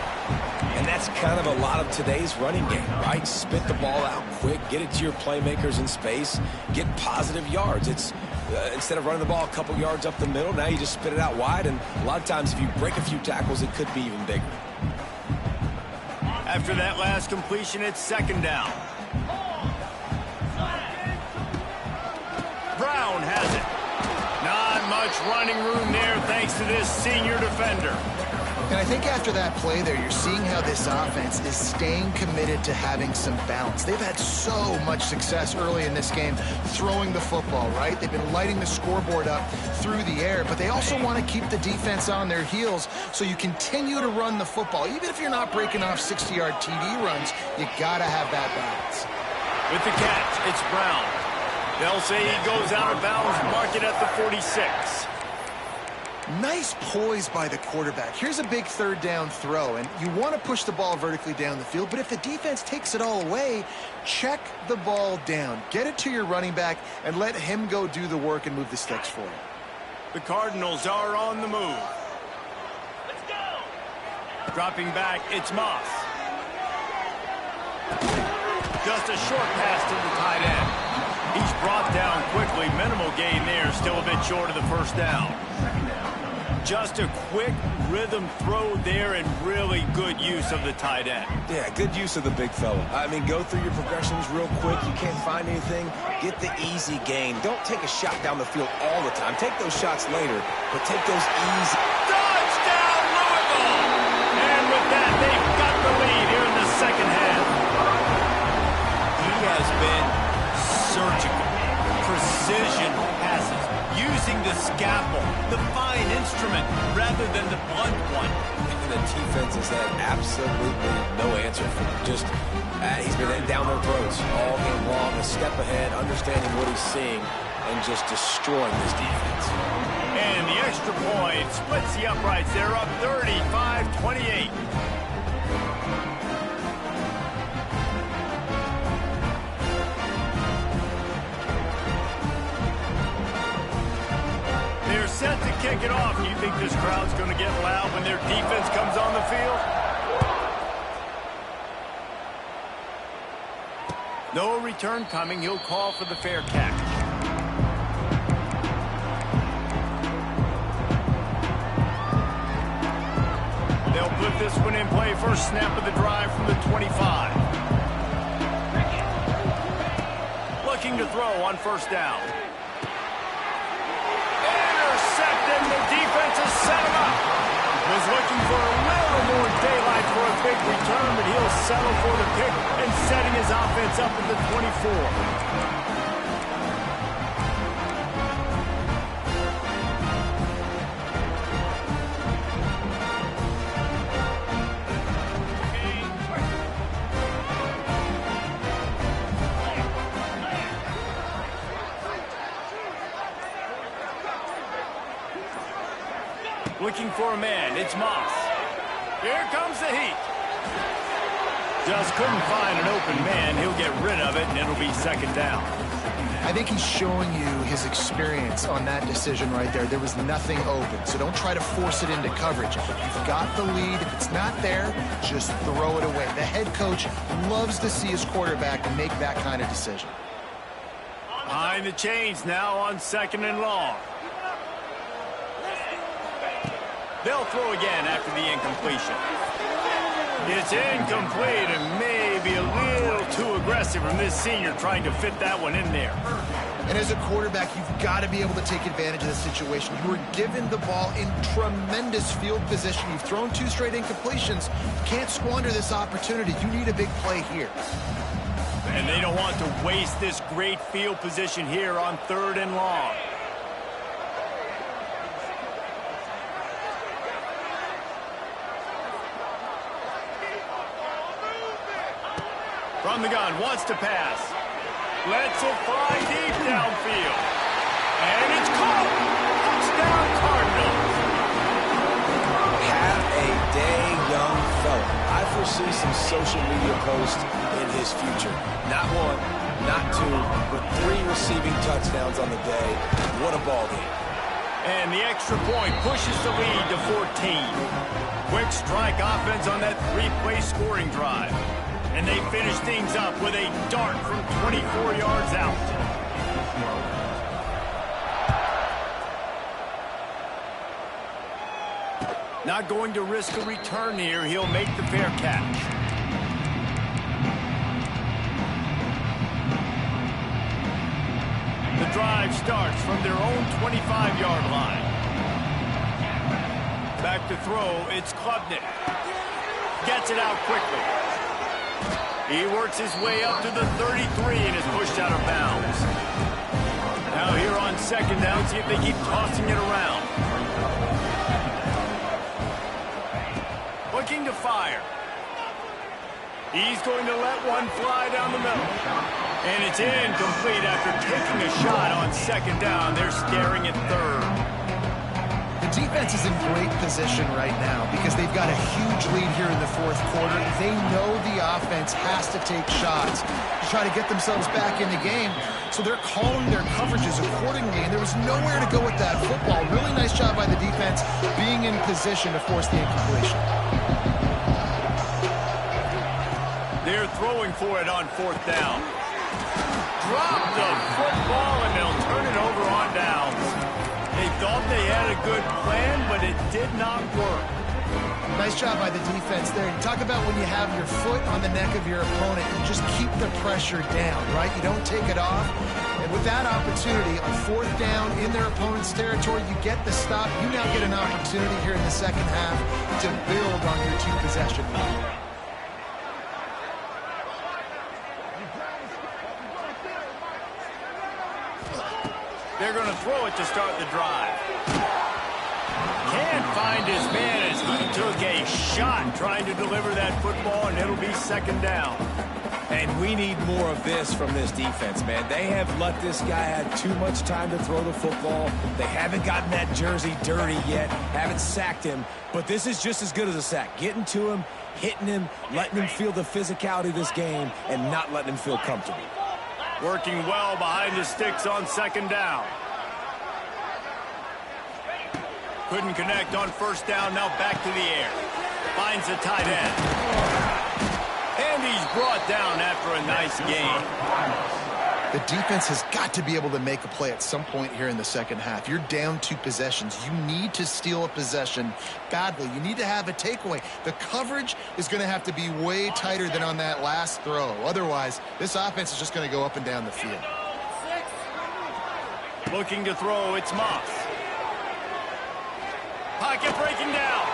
S3: And that's kind of a lot of today's running game, right? Spit the ball out quick, get it to your playmakers in space, get positive yards. It's instead of running the ball a couple yards up the middle, now you just spit it out wide, and a lot of times if you break a few tackles, it could be even bigger.
S1: After that last completion, it's second down. Brown has it. Not much running room there thanks to this senior defender.
S2: And I think after that play there, you're seeing how this offense is staying committed to having some balance. They've had so much success early in this game throwing the football, right? They've been lighting the scoreboard up through the air, but they also want to keep the defense on their heels, so you continue to run the football. Even if you're not breaking off 60-yard TD runs, you got to have that balance.
S1: With the catch, it's Brown. They'll say he goes out of bounds, mark it at the 46.
S2: Nice poise by the quarterback. Here's a big third down throw, and you want to push the ball vertically down the field, but if the defense takes it all away, check the ball down. Get it to your running back and let him go do the work and move the sticks for you.
S1: The Cardinals are on the move. Let's go! Dropping back, it's Moss. Just a short pass to the tight end. He's brought down quickly. Minimal gain there, still a bit short of the first down. Just a quick rhythm throw there and really good use of the tight end.
S3: Yeah, good use of the big fella. I mean, go through your progressions real quick. You can't find anything. Get the easy gain. Don't take a shot down the field all the time. Take those shots later, but take those easy.
S1: Touchdown, Louisville! And with that, they've got the lead here in the second half. He has been surgical. Precision passes. Using the scalpel, the fine instrument, rather than the blunt one.
S3: And the defense has had absolutely no answer for him. Just, he's been down their throats all game long, a step ahead, understanding what he's seeing, and just destroying this defense.
S1: And the extra point splits the uprights. They're up 35-28. They're set to kick it off. Do you think this crowd's going to get loud when their defense comes on the field? No return coming. He'll call for the fair catch. They'll put this one in play. First snap of the drive from the 25. Looking to throw on first down. And the defense has set him up. Was looking for a little more daylight for a big return, but he'll settle for the pick and setting his offense up at the 24. Looking for a man. It's Moss. Here comes the heat. Just couldn't find an open man. He'll get rid of it, and it'll be second down.
S2: I think he's showing you his experience on that decision right there. There was nothing open, so don't try to force it into coverage. You've got the lead. If it's not there, just throw it away. The head coach loves to see his quarterback make that kind of decision.
S1: Behind the chains now on second and long. They'll throw again after the incompletion. It's incomplete and maybe a little too aggressive from this senior trying to fit that one in there.
S2: And as a quarterback, you've got to be able to take advantage of the situation. You were given the ball in tremendous field position. You've thrown 2 straight incompletions. You can't squander this opportunity. You need a big play here.
S1: And they don't want to waste this great field position here on third and long. From the gun, wants to pass. Lets it fly deep downfield. And it's caught. Touchdown, Cardinals.
S3: Have a day, young fella. I foresee some social media posts in his future. Not 1, not 2, but 3 receiving touchdowns on the day. What a ball game.
S1: And the extra point pushes the lead to 14. Quick strike offense on that 3-play scoring drive. And they finish things up with a dart from 24 yards out. Not going to risk a return here. He'll make the fair catch. The drive starts from their own 25-yard line. Back to throw, it's Klubnik. Gets it out quickly. He works his way up to the 33 and is pushed out of bounds. Now here on second down, see if they keep tossing it around. Looking to fire. He's going to let one fly down the middle. And it's incomplete after taking a shot on second down. They're staring at third.
S2: The defense is in great position right now because they've got a huge lead here in the fourth quarter. They know the offense has to take shots to try to get themselves back in the game. So they're calling their coverages accordingly, and there was nowhere to go with that football. Really nice job by the defense being in position to force the incompletion.
S1: They're throwing for it on fourth down. Drop the football, and they'll turn it over on downs. They thought they had a good plan, but it did not work.
S2: Nice job by the defense there. You talk about when you have your foot on the neck of your opponent, you just keep the pressure down, right? You don't take it off. And with that opportunity, on fourth down in their opponent's territory, you get the stop. You now get an opportunity here in the second half to build on your 2-possession lead.
S1: They're going to throw it to start the drive. Can't find his man as he took a shot trying to deliver that football, and it'll be second down.
S3: And we need more of this from this defense, man. They have let this guy have too much time to throw the football. They haven't gotten that jersey dirty yet, haven't sacked him. But this is just as good as a sack. Getting to him, hitting him, letting him feel the physicality of this game, and not letting him feel comfortable.
S1: Working well behind the sticks on second down. Couldn't connect on first down, now back to the air. Finds the tight end. And he's brought down after a nice gain.
S2: The defense has got to be able to make a play at some point here in the second half. You're down 2 possessions. You need to steal a possession badly. You need to have a takeaway. The coverage is going to have to be way tighter than on that last throw. Otherwise, this offense is just going to go up and down the field.
S1: Looking to throw, it's Moss. Pocket breaking down.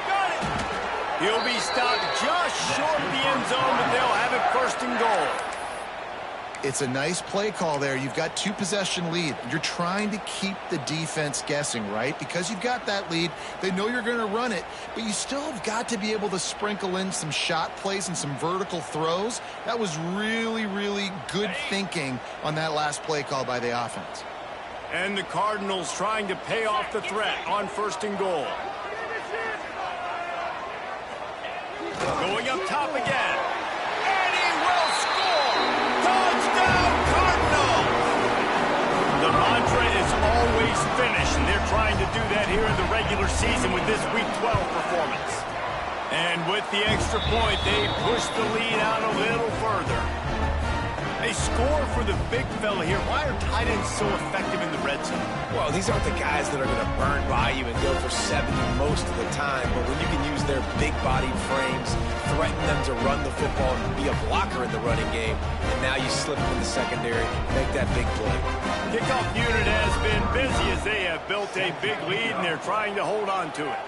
S1: Got it. He'll be stopped just short of the end zone, but they'll have it first and goal.
S2: It's a nice play call there. You've got 2-possession lead. You're trying to keep the defense guessing, right? Because you've got that lead, they know you're going to run it, but you still have got to be able to sprinkle in some shot plays and some vertical throws. That was really, really good thinking on that last play call by the offense.
S1: And the Cardinals trying to pay off the threat on first and goal. Going up top again. And he will score! Touchdown, Cardinals! The mantra is always finish, and they're trying to do that here in the regular season with this Week 12 performance. And with the extra point, they push the lead out a little further. A score for the big fella here. Why are tight ends so effective in the red zone?
S3: Well, these aren't the guys that are going to burn by you and go for 70 most of the time, but when you can use their big-bodied frames, threaten them to run the football and be a blocker in the running game, and now you slip them in the secondary, make that big play.
S1: Kickoff unit has been busy as they have built a big lead, and they're trying to hold on to it.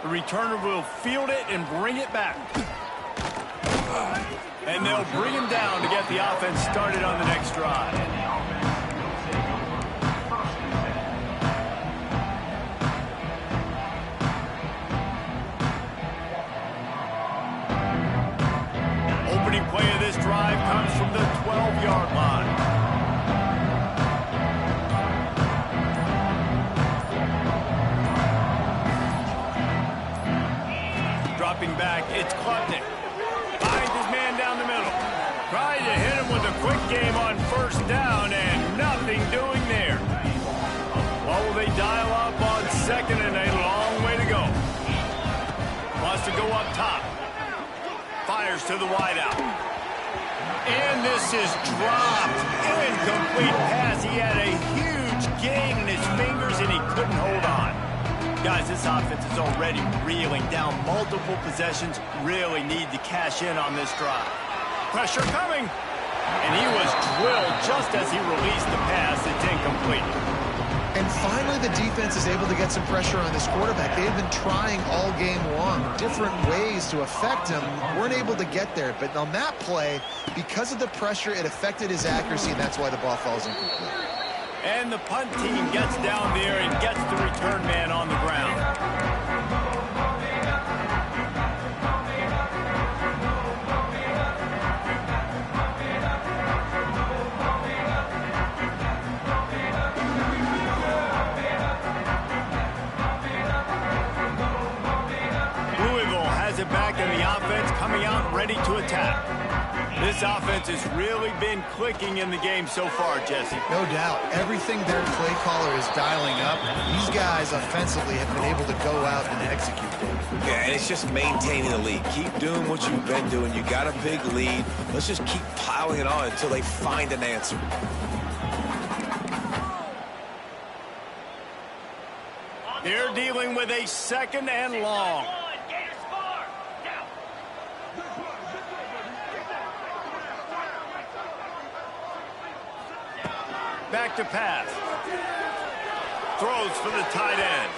S1: The returner will field it and bring it back. And they'll bring him down to get the offense started on the next drive. Opening play of this drive comes from the 12-yard line. Dropping back, it's Klubnik. Finds his man down the middle. Trying to hit him with a quick game on first down, and nothing doing there. What will they dial up on second, and a long way to go. Wants to go up top. Fires to the wideout. And this is dropped. Incomplete pass. He had a huge gain in his fingers, and he couldn't hold on. Guys, this offense is already reeling down multiple possessions. Really need to cash in on this drive. Pressure coming. And he was drilled just as he released the pass. It's incomplete.
S2: And finally, the defense is able to get some pressure on this quarterback. They've been trying all game long, different ways to affect him. Weren't able to get there. But on that play, because of the pressure, it affected his accuracy, and that's why the ball falls incomplete.
S1: And the punt team gets down there and gets the return man on the ground. Louisville has it back in the offense, coming out ready to attack. This offense has really been clicking in the game so far, Jesse.
S2: No doubt. Everything their play caller is dialing up, these guys offensively have been able to go out and execute them.
S3: Yeah, and it's just maintaining the lead. Keep doing what you've been doing. You got a big lead. Let's just keep piling it on until they find an answer.
S1: They're dealing with a second and long. Back to pass. Throws for the tight end.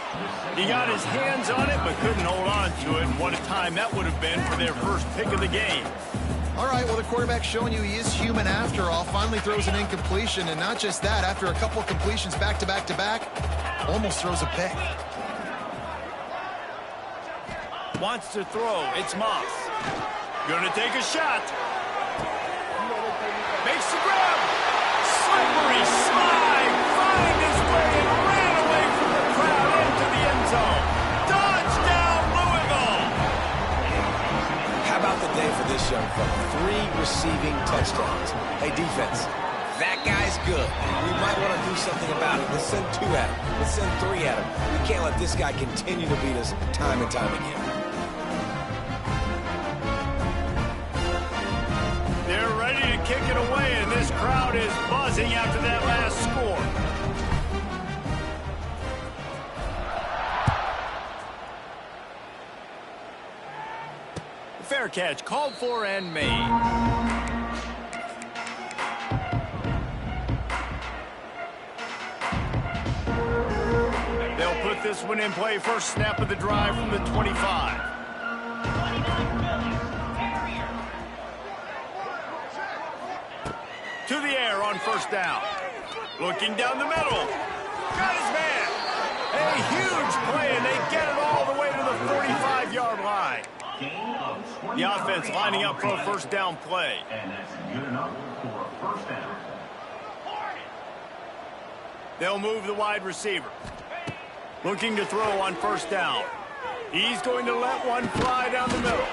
S1: He got his hands on it, but couldn't hold on to it. And what a time that would have been for their first pick of the game.
S2: All right, well, the quarterback's showing you he is human after all. Finally throws an incompletion, and not just that, after a couple of completions back to back to back, almost throws a pick.
S1: Wants to throw. It's Moss. Gonna take a shot. Makes the grab. Slippery slide. Find his way and ran away from the crowd into the end zone. Touchdown, Louisville.
S3: How about the day for this young fella? 3 receiving touchdowns. Hey, defense, that guy's good. We might want to do something about it. Let's send 2 at him. Let's send 3 at him. We can't let this guy continue to beat us time and time again.
S1: They're ready to kick it away, and this crowd is buzzing after that last score. Fair catch, called for and made. They'll put this one in play. First snap of the drive from the 25. To the air on first down. Looking down the middle. Got his man. A huge play, and they get it all the way to the 45-yard line. The offense lining up for a first down play.
S5: And that's good enough for a first down.
S1: They'll move the wide receiver. Looking to throw on first down. He's going to let one fly down the middle.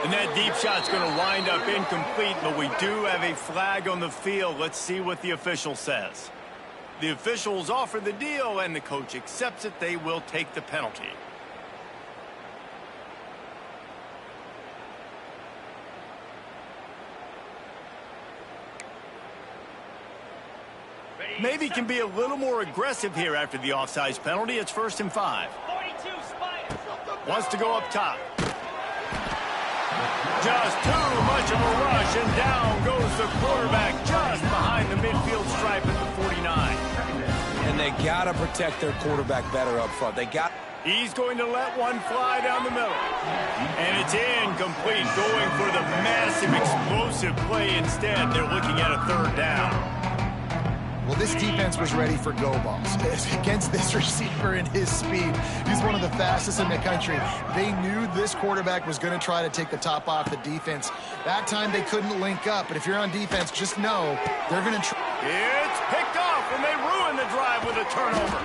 S1: And that deep shot's going to wind up incomplete, but we do have a flag on the field. Let's see what the official says. The officials offer the deal, and the coach accepts it. They will take the penalty. Maybe can be a little more aggressive here after the offsides penalty. It's 1st and 5. Wants to go up top. Just too much of a rush, and down goes the quarterback just behind the midfield stripe at the 49.
S3: And they got to protect their quarterback better up front.
S1: He's going to let one fly down the middle. And it's incomplete, going for the massive explosive play instead. They're looking at a 3rd down.
S2: Well, this defense was ready for go balls. Against this receiver and his speed, he's one of the fastest in the country. They knew this quarterback was going to try to take the top off the defense. That time they couldn't link up, but if you're on defense, just know they're going to try.
S1: It's picked off, and they ruin the drive with a turnover.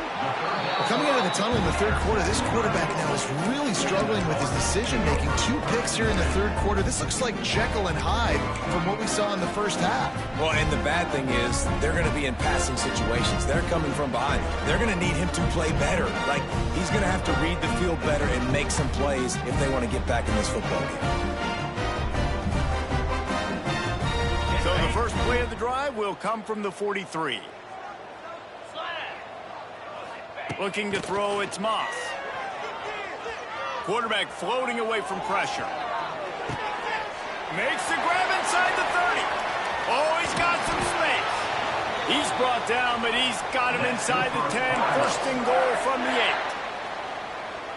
S2: Coming out of the tunnel in the 3rd quarter, this quarterback now is really struggling with his decision-making. 2 picks here in the 3rd quarter. This looks like Jekyll and Hyde from what we saw in the first half.
S3: Well, and the bad thing is they're going to be in passing situations. They're coming from behind. They're going to need him to play better. Like, he's going to have to read the field better and make some plays if they want to get back in this football game.
S1: So the first play of the drive will come from the 43. Looking to throw, it's Moss. Quarterback floating away from pressure. Makes the grab inside the 30. Oh, he's got some space. He's brought down, but he's got him inside the 10. 1st and goal from the 8.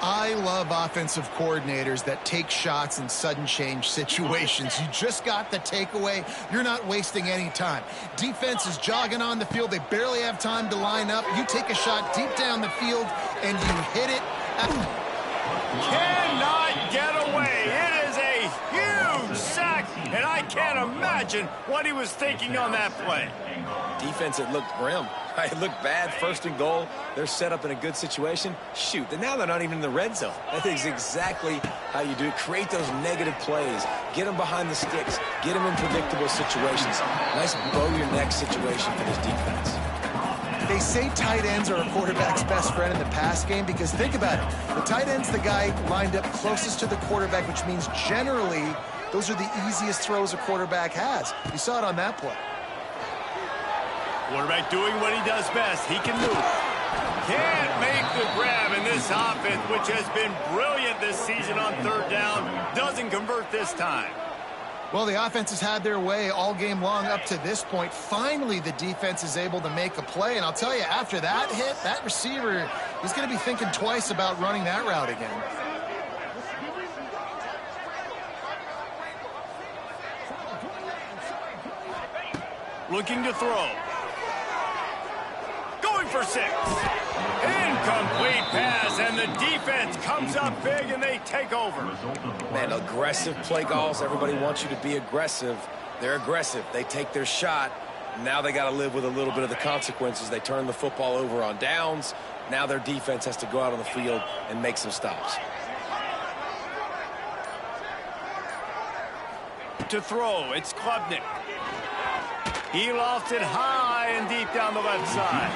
S2: I love offensive coordinators that take shots in sudden change situations. You just got the takeaway. You're not wasting any time. Defense is jogging on the field. They barely have time to line up. You take a shot deep down the field, and you hit it.
S1: Cannot get away. It is a huge sack, and I can't imagine what he was thinking on that play.
S3: Defense, it looked grim. It looked bad. 1st and goal. They're set up in a good situation. Shoot, now they're not even in the red zone. That is exactly how you do it. Create those negative plays. Get them behind the sticks. Get them in predictable situations. Nice bow-your-neck situation for this defense.
S2: They say tight ends are a quarterback's best friend in the pass game because think about it. The tight end's the guy lined up closest to the quarterback, which means generally those are the easiest throws a quarterback has. You saw it on that play.
S1: Quarterback doing what he does best. He can move. Can't make the grab, and this offense, which has been brilliant this season on 3rd down, doesn't convert this time.
S2: Well, the offense has had their way all game long up to this point. Finally, the defense is able to make a play, and I'll tell you, after that hit, that receiver, he's going to be thinking twice about running that route again.
S1: Looking to throw. Going for 6. Incomplete pass, and the defense comes up big, and they take over.
S3: Man, aggressive play calls. Everybody wants you to be aggressive. They're aggressive. They take their shot. Now they got to live with a little bit of the consequences. They turn the football over on downs. Now their defense has to go out on the field and make some stops.
S1: To throw, it's Klubnik. He lost it high and deep down the left side.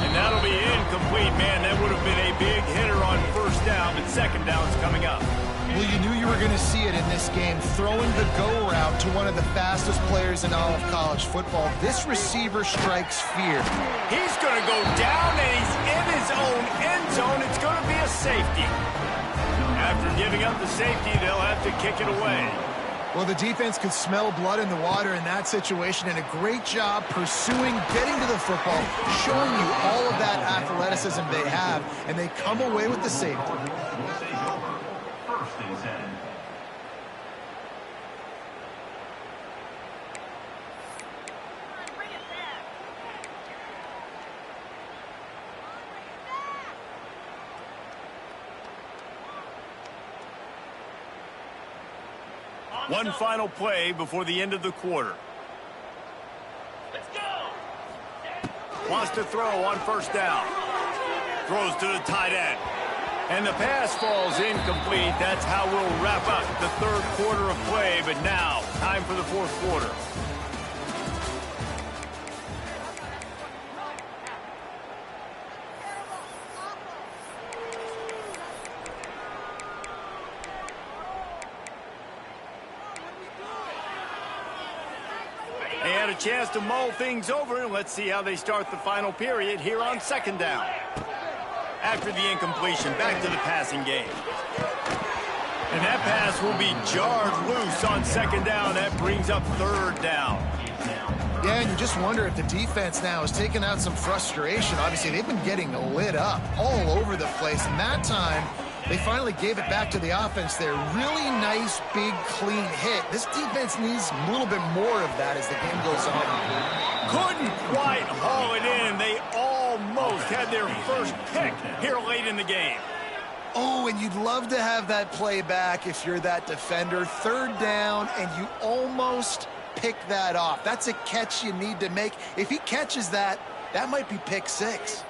S1: And that'll be incomplete. Man, that would have been a big hitter on 1st down, but 2nd down's coming up.
S2: Well, you knew you were going to see it in this game, throwing the go route to one of the fastest players in all of college football. This receiver strikes fear.
S1: He's going to go down, and he's in his own end zone. It's going to be a safety. After giving up the safety, they'll have to kick it away.
S2: Well, the defense could smell blood in the water in that situation, and a great job pursuing, getting to the football, showing you all of that athleticism they have, and they come away with the safety.
S5: 1st and 10.
S1: One final play before the end of the quarter. Wants to throw on first down. Throws to the tight end. And the pass falls incomplete. That's how we'll wrap up the third quarter of play. But now, time for the fourth quarter. They had a chance to mull things over, and let's see how they start the final period here on second down. After the incompletion, back to the passing game. And that pass will be jarred loose on second down. That brings up third down.
S2: Yeah, and you just wonder if the defense now is taking out some frustration. Obviously, they've been getting lit up all over the place, and that time, they finally gave it back to the offense there. Really nice, big, clean hit. This defense needs a little bit more of that as the game goes on.
S1: Couldn't quite haul it in. They almost had their first pick here late in the game.
S2: Oh, and you'd love to have that play back if you're that defender. Third down, and you almost pick that off. That's a catch you need to make. If he catches that, that might be pick six.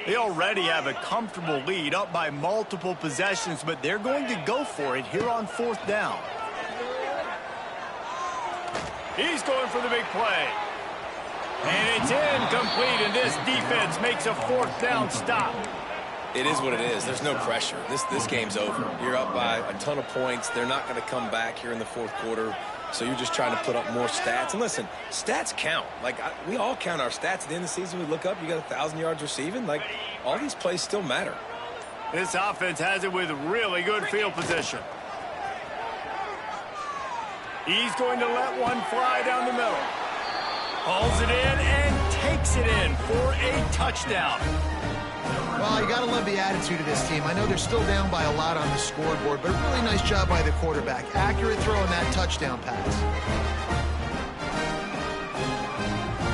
S1: They already have a comfortable lead, up by multiple possessions, but they're going to go for it here on fourth down. He's going for the big play. And it's incomplete, and this defense makes a fourth down stop.
S3: It is what it is. There's no pressure. This game's over. You're up by a ton of points. They're not going to come back here in the fourth quarter. So you're just trying to put up more stats. And listen, stats count. Like, we all count our stats. At the end of the season, we look up, you got 1,000 yards receiving. Like, all these plays still matter.
S1: This offense has it with really good field position. He's going to let one fly down the middle. Hauls it in and takes it in for a touchdown.
S2: Well, you got to love the attitude of this team. I know they're still down by a lot on the scoreboard, but a really nice job by the quarterback. Accurate throw on that touchdown pass.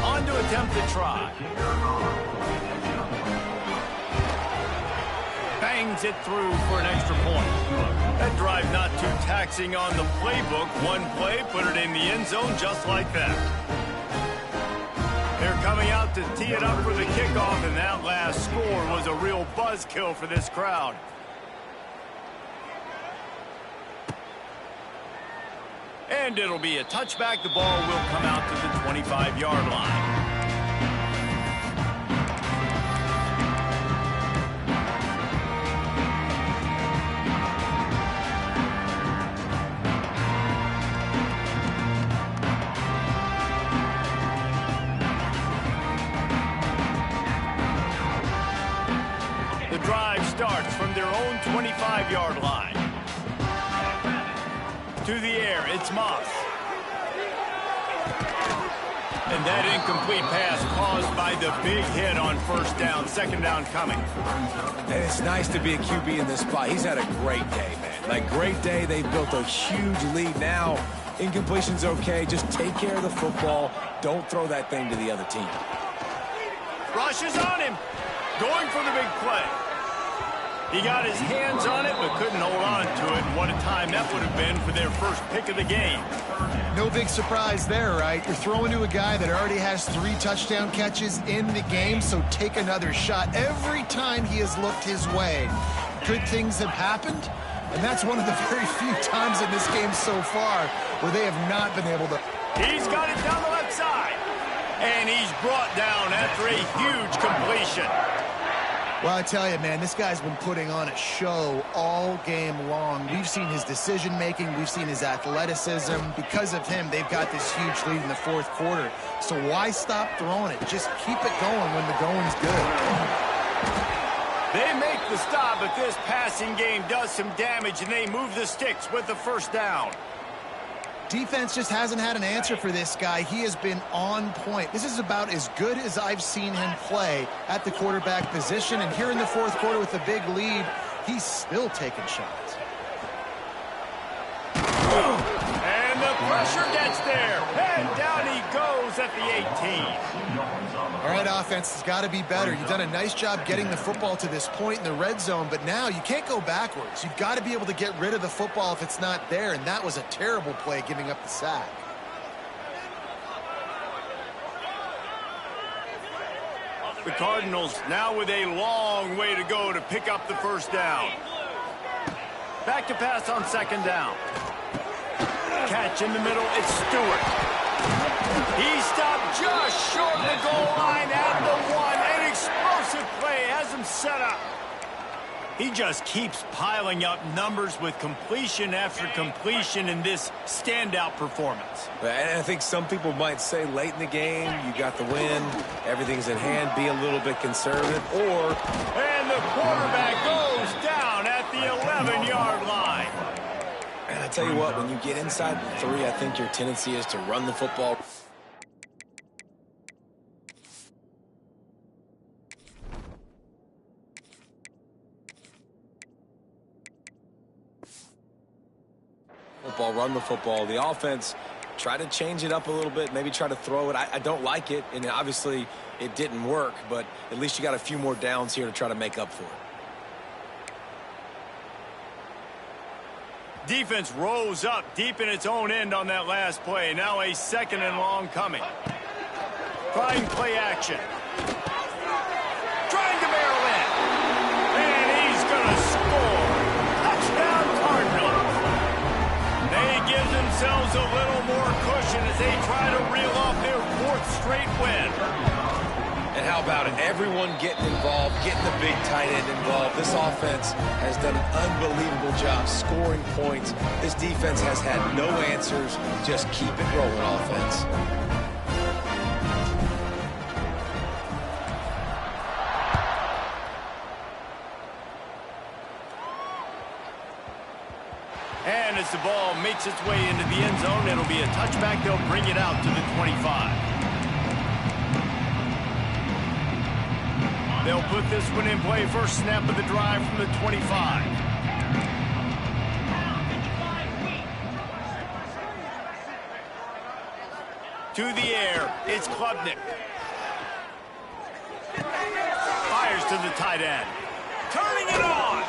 S1: On to attempt to try. Bangs it through for an extra point. That drive not too taxing on the playbook. One play, put it in the end zone just like that. They're coming out to tee it up for the kickoff, and that last score was a real buzzkill for this crowd. And it'll be a touchback. The ball will come out to the 25-yard line. Drive starts from their own 25-yard line. To the air, it's Moss. And that incomplete pass caused by the big hit on first down. Second down coming.
S3: And it's nice to be a QB in this spot. He's had a great day, man. Like, great day. They've built a huge lead now. Incompletion's okay. Just take care of the football. Don't throw that thing to the other team.
S1: Rushes on him. Going for the big play. He got his hands on it, but couldn't hold on to it. And what a time that would have been for their first pick of the game.
S2: No big surprise there, right? You're throwing to a guy that already has 3 touchdown catches in the game, so take another shot. Every time he has looked his way, good things have happened, and that's one of the very few times in this game so far where they have not been able to.
S1: He's got it down the left side, and he's brought down after a huge completion.
S2: Well, I tell you, man, this guy's been putting on a show all game long. We've seen his decision-making. We've seen his athleticism. Because of him, they've got this huge lead in the fourth quarter. So why stop throwing it? Just keep it going when the going's good.
S1: They make the stop, but this passing game does some damage, and they move the sticks with the first down.
S2: Defense just hasn't had an answer for this guy. He has been on point. This is about as good as I've seen him play at the quarterback position. And here in the fourth quarter with a big lead, he's still taking shots.
S1: Pressure gets there, and down he goes at the 18.
S2: All right, offense has got to be better. You've done a nice job getting the football to this point in the red zone, but now you can't go backwards. You've got to be able to get rid of the football if it's not there, and that was a terrible play giving up the sack.
S1: The Cardinals now with a long way to go to pick up the first down. Back to pass on second down. Catch in the middle, it's Stewart. He stopped just short of the goal line at the one. An explosive play has him set up. He just keeps piling up numbers with completion after completion in this standout performance.
S3: And I think some people might say late in the game, you got the win, everything's in hand, be a little bit conservative, or...
S1: And the quarterback goes down at the 11-yard line.
S3: And I tell you what, when you get inside the 3, I think your tendency is to run the football. Run the football. The offense, try to change it up a little bit, maybe try to throw it. I don't like it, and obviously it didn't work, but at least you got a few more downs here to try to make up for it.
S1: Defense rose up deep in its own end on that last play. Now a second and long coming. Trying play action. Trying to barrel in. And he's going to score. Touchdown Cardinals. They give themselves a little more cushion as they try to reel off their 4th straight win.
S3: And how about it? Everyone getting involved, getting the big tight end involved. This offense has done an unbelievable job scoring points. This defense has had no answers. Just keep it rolling, offense.
S1: And as the ball makes its way into the end zone, it'll be a touchback. They'll bring it out to the 25. They'll put this one in play. First snap of the drive from the 25. To the air, it's Klubnik. Fires to the tight end. Turning it on.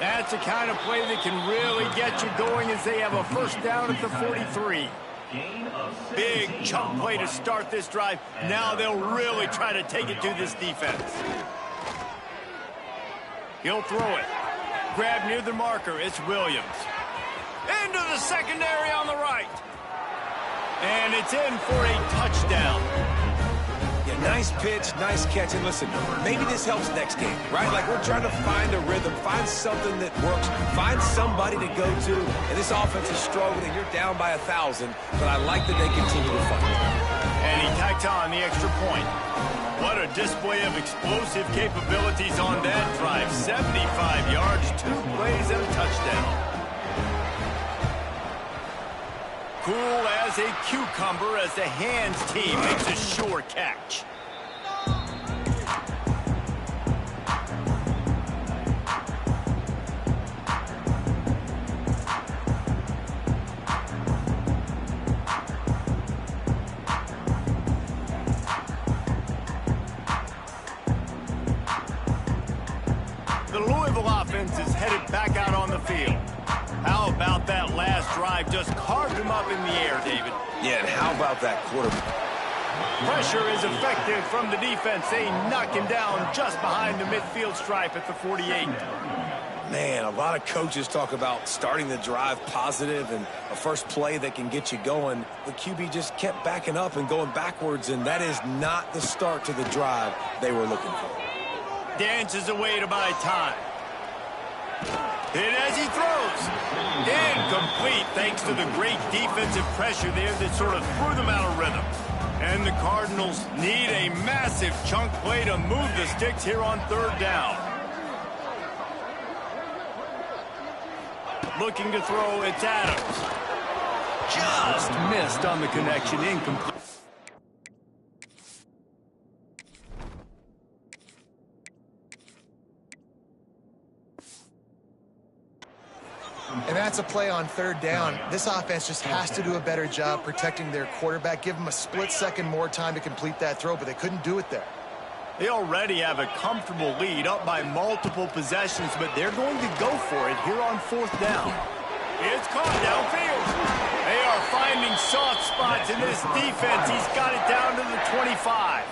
S1: That's the kind of play that can really get you going as they have a first down at the 43. Big chunk play to start this drive. Now they'll really try to take it to this defense. He'll throw it. Grab near the marker. It's Williams. Into the secondary on the right. And it's in for a touchdown.
S3: Yeah, nice pitch, nice catch. And listen, maybe this helps next game, right? Like we're trying to find a rhythm, find something that works, find somebody to go to. And this offense is struggling. You're down by 1,000, but I like that they continue to fight.
S1: And he tacked on the extra point. What a display of explosive capabilities on that drive. 75 yards, 2 plays, and a touchdown. Cool as a cucumber as the hands team makes a sure catch. The Louisville offense is headed back out on the field. How about that last drive? Just carved him up in the air, David.
S3: Yeah, and how about that quarterback?
S1: Pressure is effective from the defense. They knock him down just behind the midfield stripe at the 48.
S3: Man, a lot of coaches talk about starting the drive positive and a first play that can get you going. The QB just kept backing up and going backwards, and that is not the start to the drive they were looking for.
S1: Dances away to buy time. Hit as he throws. Incomplete thanks to the great defensive pressure there that sort of threw them out of rhythm. And the Cardinals need a massive chunk play to move the sticks here on third down. Looking to throw, it's Adams. Just missed on the connection, incomplete.
S2: And that's a play on third down. This offense just has to do a better job protecting their quarterback. Give them a split second more time to complete that throw, but they couldn't do it there.
S1: They already have a comfortable lead up by multiple possessions, but they're going to go for it here on fourth down. It's caught downfield. They are finding soft spots in this defense. He's got it down to the 25.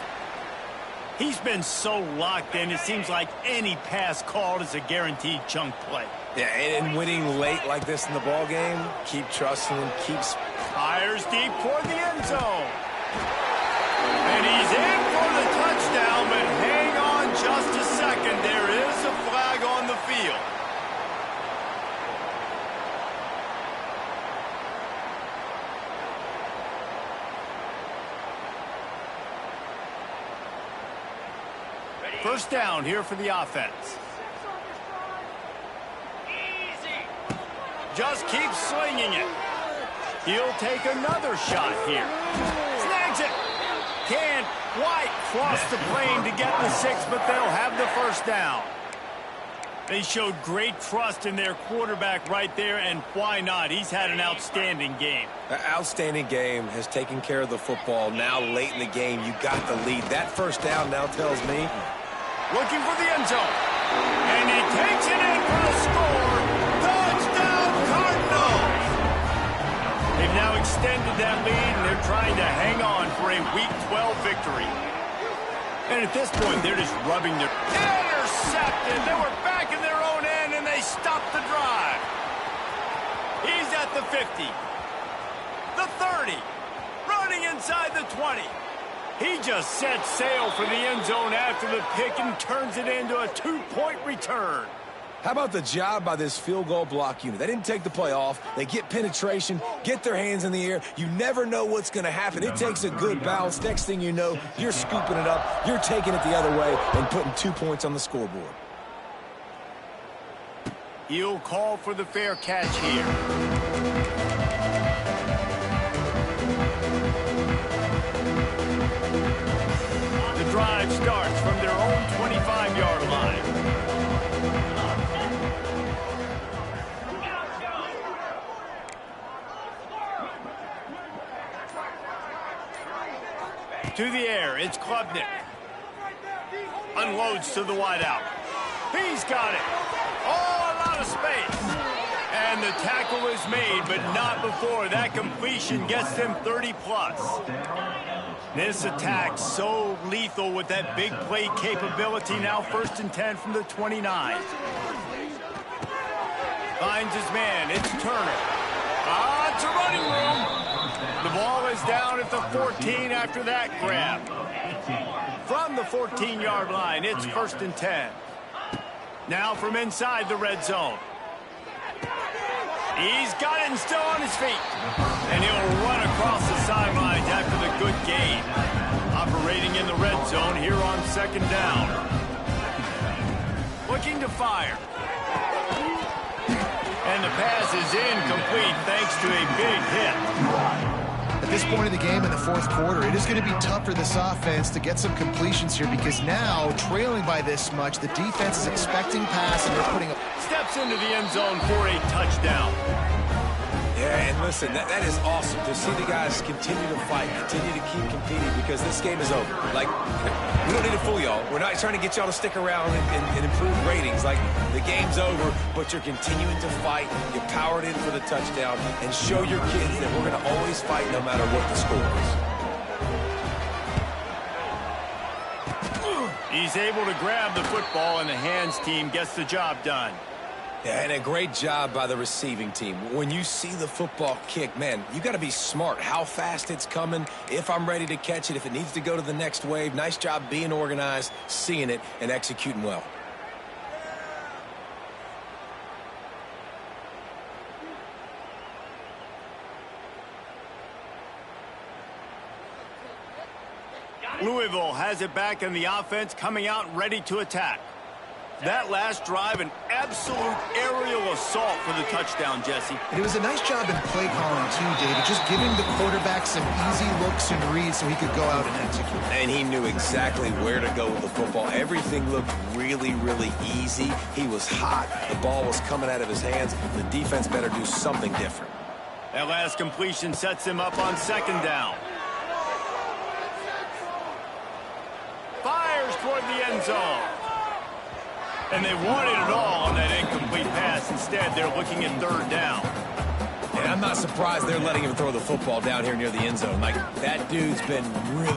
S1: He's been so locked in, it seems like any pass called is a guaranteed chunk play.
S3: Yeah, and winning late like this in the ball game, keep trusting him,
S1: fires deep toward the end zone. And he's in for the touchdown, but hang on just a second. There is a flag on the field. First down here for the offense. Just keeps slinging it. He'll take another shot here. Snags it. Can't quite cross the plane to get the 6, but they'll have the first down. They showed great trust in their quarterback right there, and why not? He's had an outstanding game.
S3: An outstanding game, has taken care of the football. Now late in the game, you got the lead. That first down now tells me.
S1: Looking for the end zone. And he takes it in for the score. Touchdown, Cardinals! They've now extended that lead, and they're trying to hang on for a Week 12 victory. And at this point, they're just rubbing their... Intercepted! They were back in their own end, and they stopped the drive. He's at the 50. The 30. Running inside the 20. He just set sail for the end zone after the pick and turns it into a 2-point return.
S3: How about the job by this field goal block unit? They didn't take the play off. They get penetration, get their hands in the air. You never know what's going to happen. It takes a good bounce. Next thing you know, you're scooping it up. You're taking it the other way and putting 2 points on the scoreboard.
S1: He'll call for the fair catch here. The drive starts from their own 25-yard line. To the air, it's Klubnik. Unloads to the wideout. He's got it. Oh, a lot of space. And the tackle is made, but not before that completion gets them 30-plus. This attack so lethal with that big play capability. Now 1st and 10 from the 29. Finds his man. It's Turner. It's a running room. The ball is down at the 14 after that grab. From the 14-yard line, it's 1st and 10. Now from inside the red zone. He's got it and still on his feet. And he'll run across the sidelines after the good gain. Operating in the red zone here on 2nd down. Looking to fire. And the pass is incomplete thanks to a big hit.
S2: At this point of the game in the 4th quarter, it is going to be tough for this offense to get some completions here because now, trailing by this much, the defense is expecting pass and they're putting up...
S1: Steps into the end zone for a touchdown.
S3: Yeah, and listen, that is awesome to see the guys continue to fight, continue to keep competing because this game is over. Like, we don't need to fool y'all. We're not trying to get y'all to stick around and improve ratings. Like, the game's over, but you're continuing to fight. You powered in for the touchdown and show your kids that we're going to always fight no matter what the score
S1: is. He's able to grab the football, and the hands team gets the job done.
S3: Yeah, and a great job by the receiving team. When you see the football kick, man, you got to be smart how fast it's coming, if I'm ready to catch it, if it needs to go to the next wave. Nice job being organized, seeing it, and executing well.
S1: Louisville has it back in the offense, coming out ready to attack. That last drive, an absolute aerial assault for the touchdown, Jesse.
S2: And it was a nice job in play calling, too, David, just giving the quarterback some easy looks and reads so he could go out and execute.
S3: And he knew exactly where to go with the football. Everything looked really, really easy. He was hot. The ball was coming out of his hands. The defense better do something different.
S1: That last completion sets him up on second down. Fires toward the end zone. And they wanted it all on that incomplete pass. Instead, they're looking at third down.
S3: And I'm not surprised they're letting him throw the football down here near the end zone. Like, that dude's been really...